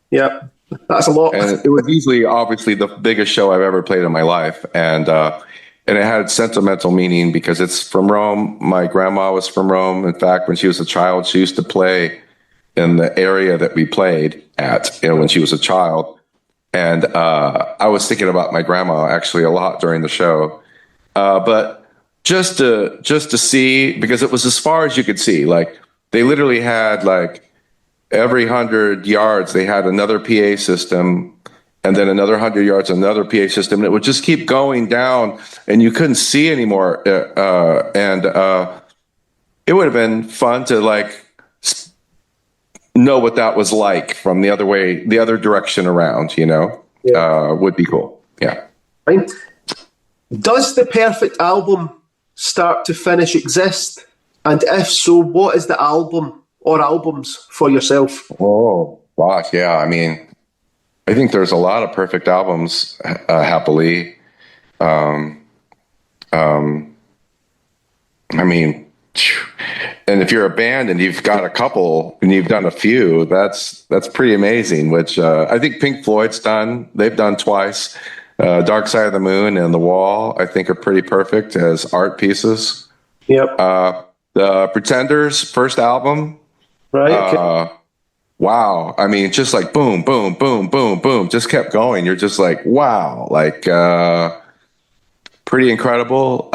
Yeah, that's a lot. And it was easily, obviously, the biggest show I've ever played in my life. And it had sentimental meaning because it's from Rome. My grandma was from Rome. In fact, when she was a child, she used to play in the area that we played at when she was a child. And I was thinking about my grandma actually a lot during the show. But just to see, because it was as far as you could see, like they literally had like every 100 yards, they had another PA system, and then another 100 yards, another PA system. And it would just keep going down and you couldn't see anymore. And it would have been fun to like know what that was like from the other direction around, would be cool. Yeah. Right. Does the perfect album start to finish exist? And if so, what is the album or albums for yourself? Oh, gosh. Yeah. I mean, I think there's a lot of perfect albums, happily. I mean, and if you're a band and you've got a couple and you've done a few, that's pretty amazing, which I think Pink Floyd's done. They've done twice. Dark Side of the Moon and The Wall, I think, are pretty perfect as art pieces. Yep. The Pretenders' first album. Right. Okay. Wow. I mean, just like boom, boom, boom, boom, boom, just kept going. You're just like, wow, like pretty incredible.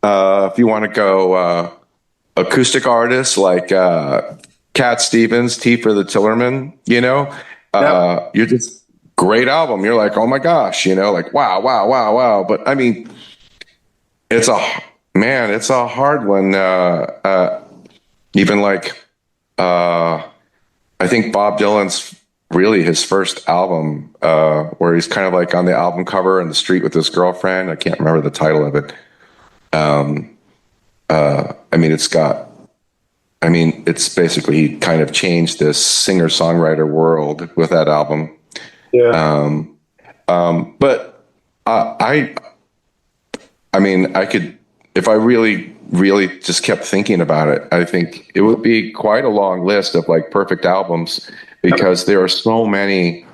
If you want to go acoustic artists like Cat Stevens, T for the Tillerman, you're just great album. You're like, oh my gosh, like wow, wow, wow, wow. But I mean, it's a hard one. Even like, I think Bob Dylan's really his first album, where he's kind of like on the album cover in the street with his girlfriend. I can't remember the title of it. It's basically kind of changed this singer-songwriter world with that album. Yeah. But I could, if I really, really just kept thinking about it, I think it would be quite a long list of like perfect albums because there are so many,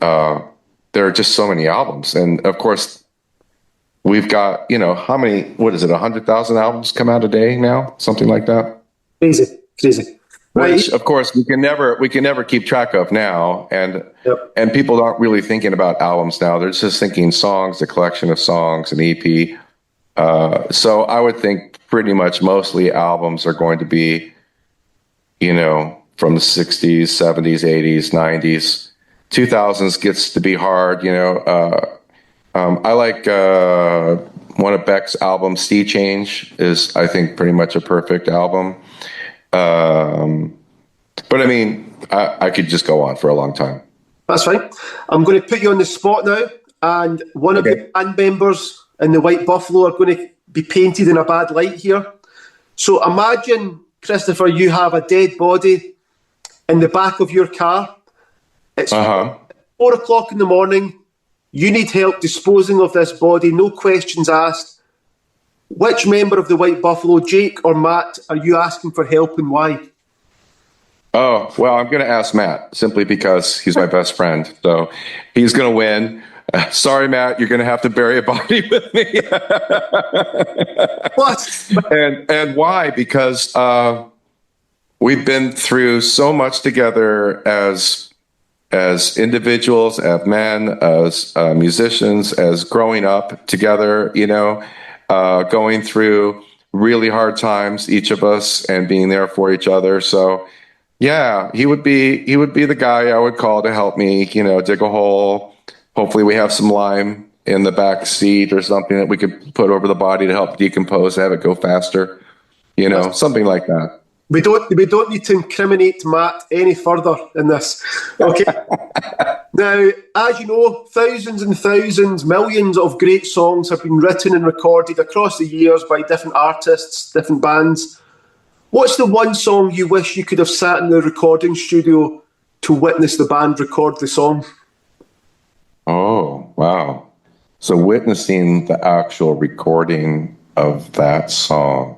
there are just so many albums. And of course, we've got, how many, what is it, 100,000 albums come out a day now? Something like that. Crazy. Right. Which, of course, we can never keep track of now. And and people aren't really thinking about albums now. They're just thinking songs, a collection of songs, an EP. So I would think pretty much mostly albums are going to be, from the 60s, 70s, 80s, 90s. 2000s gets to be hard, I like one of Beck's albums, Sea Change, is, I think, pretty much a perfect album. But I mean, I could just go on for a long time. That's fine. I'm going to put you on the spot now, and one of the band members in the White Buffalo are going to be painted in a bad light here. So imagine, Christopher, you have a dead body in the back of your car. It's 4 o'clock in the morning. You need help disposing of this body, no questions asked. Which member of the White Buffalo, Jake or Matt, are you asking for help and why? Oh, well, I'm going to ask Matt simply because he's my best friend. So he's going to win. Sorry, Matt, you're going to have to bury a body with me. What? And why? Because we've been through so much together as as individuals, as men, as musicians, as growing up together, going through really hard times, each of us, and being there for each other. So yeah, he would be the guy I would call to help me, dig a hole. Hopefully we have some lime in the back seat or something that we could put over the body to help decompose, have it go faster, something like that. We don't need to incriminate Matt any further in this. Okay. Now, as you know, thousands and thousands, millions of great songs have been written and recorded across the years by different artists, different bands. What's the one song you wish you could have sat in the recording studio to witness the band record the song? Oh, wow. So witnessing the actual recording of that song.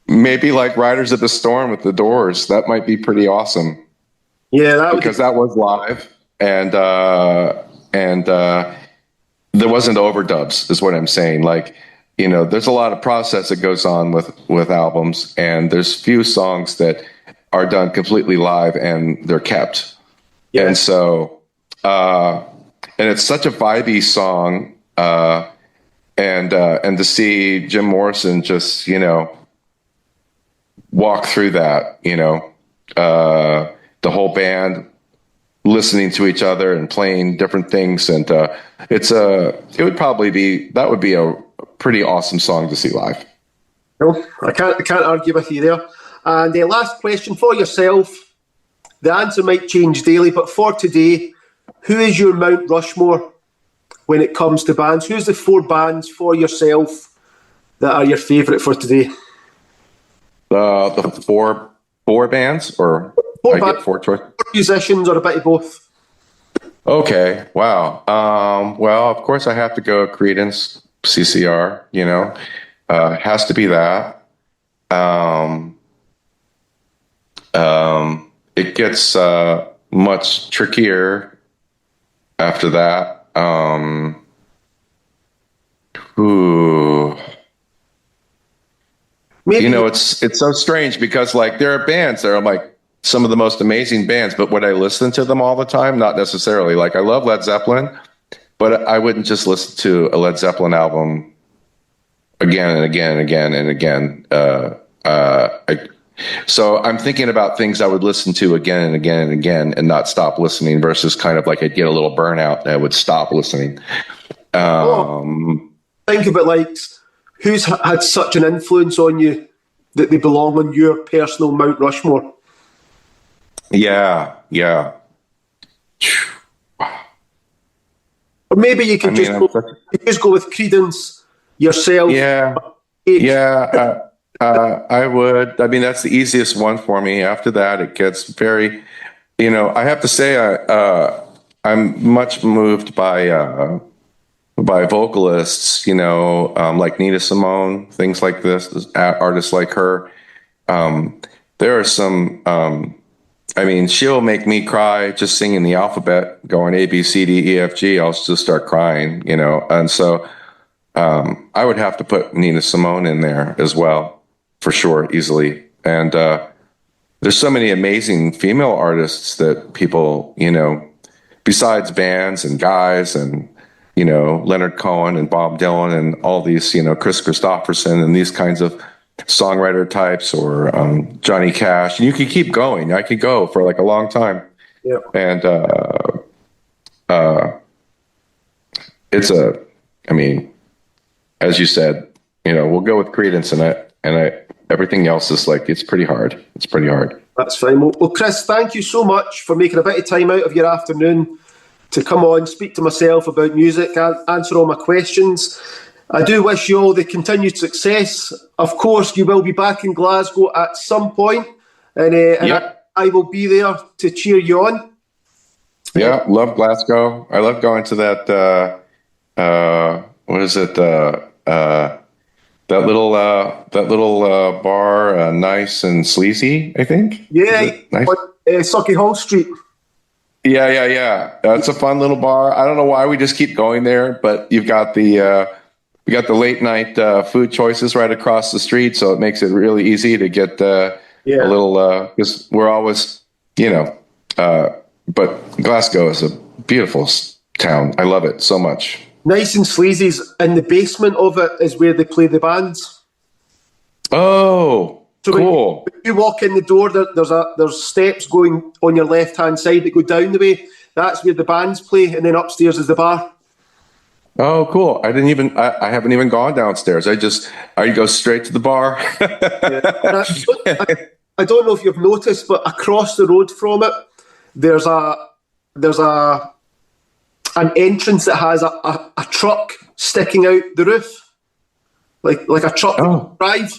Maybe like Riders of the Storm with the Doors. That might be pretty awesome. Yeah, because that was live, and there wasn't overdubs, is what I'm saying. Like, there's a lot of process that goes on with albums, and there's few songs that are done completely live and they're kept. Yeah. And so, and it's such a vibey song, and to see Jim Morrison just, walk through that, the whole band listening to each other and playing different things. And it would be a pretty awesome song to see live. No, I can't argue with you there. And the last question for yourself. The answer might change daily, but for today, who is your Mount Rushmore when it comes to bands? Who's the 4 bands for yourself that are your favourite for today? The four bands, or 4 I bands, get 4 choices? 4 musicians, or a bit of both. Okay, wow. Well, of course I have to go Creedence, CCR. Has to be that. It gets much trickier after that. Maybe. It's so strange because like there are bands that are like some of the most amazing bands, but would I listen to them all the time? Not necessarily. Like I love Led Zeppelin, but I wouldn't just listen to a Led Zeppelin album again and again and again and again. So I'm thinking about things I would listen to again and again and again and not stop listening versus kind of like I'd get a little burnout and I would stop listening. Think of it like who's had such an influence on you that they belong on your personal Mount Rushmore? Yeah. Or maybe you could just go with Creedence yourself. Yeah. I would. I mean, that's the easiest one for me. After that, it gets very, I have to say, I'm much moved by vocalists, like Nina Simone, things like this, artists like her. There are some, she'll make me cry just singing the alphabet, going A, B, C, D, E, F, G. I'll just start crying, and so I would have to put Nina Simone in there as well. For sure, easily. And there's so many amazing female artists that people, besides bands and guys and, Leonard Cohen and Bob Dylan and all these, Chris Christopherson and these kinds of songwriter types, or Johnny Cash. And you could keep going. I could go for like a long time. Yeah. And as you said, we'll go with Creedence and everything else is like, it's pretty hard. That's fine. Well, Chris, thank you so much for making a bit of time out of your afternoon to come on, speak to myself about music, answer all my questions. I do wish you all the continued success. Of course, you will be back in Glasgow at some point, and I will be there to cheer you on. Yeah, love Glasgow. I love going to that, what is it, that little bar, Nice and Sleazy, I think. Yeah, nice? Sucky Hall Street. Yeah. That's a fun little bar. I don't know why we just keep going there, but you've got the we got the late night food choices right across the street, so it makes it really easy to get a little. Because we're always, but Glasgow is a beautiful town. I love it so much. Nice and Sleazy's in the basement of it is where they play the bands. Oh, so cool. When you walk in the door, there's steps going on your left-hand side that go down the way. That's where the bands play, and then upstairs is the bar. Oh, cool. I haven't even gone downstairs. I go straight to the bar. I don't know if you've noticed, but across the road from it, there's an entrance that has a truck sticking out the roof, like a truck drive.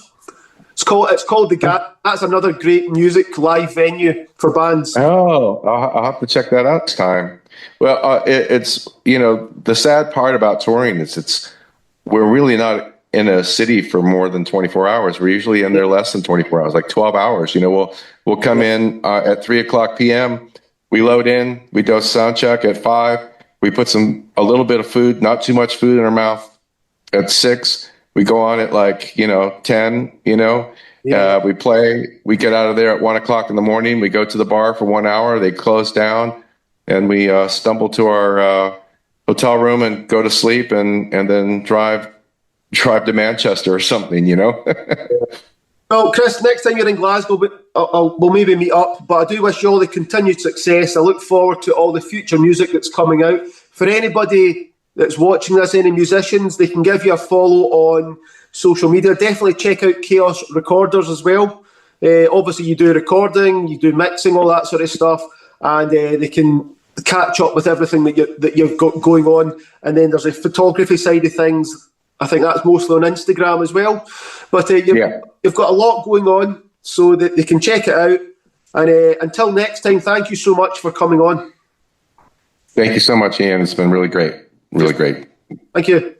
It's called the Gap. That's another great music live venue for bands. Oh, I'll have to check that out next time. Well, it's the sad part about touring is we're really not in a city for more than 24 hours. We're usually in there less than 24 hours, like 12 hours. We'll come in at 3:00 p.m. We load in. We do a sound check at 5. We put a little bit of food, not too much food in our mouth at 6. We go on at 10, we play, we get out of there at 1:00 in the morning. We go to the bar for 1 hour. They close down and we stumble to our hotel room and go to sleep and then drive to Manchester or something, Well, Chris, next time you're in Glasgow, we'll maybe meet up, but I do wish you all the continued success. I look forward to all the future music that's coming out. For anybody that's watching this, any musicians, they can give you a follow on social media. Definitely check out Chaos Recorders as well. Obviously, you do recording, you do mixing, all that sort of stuff, and they can catch up with everything that you've got going on. And then there's a photography side of things. I think that's mostly on Instagram as well. But you've got a lot going on, so that they can check it out. And until next time, thank you so much for coming on. Thank you so much, Ian. It's been really great. Really great. Thank you.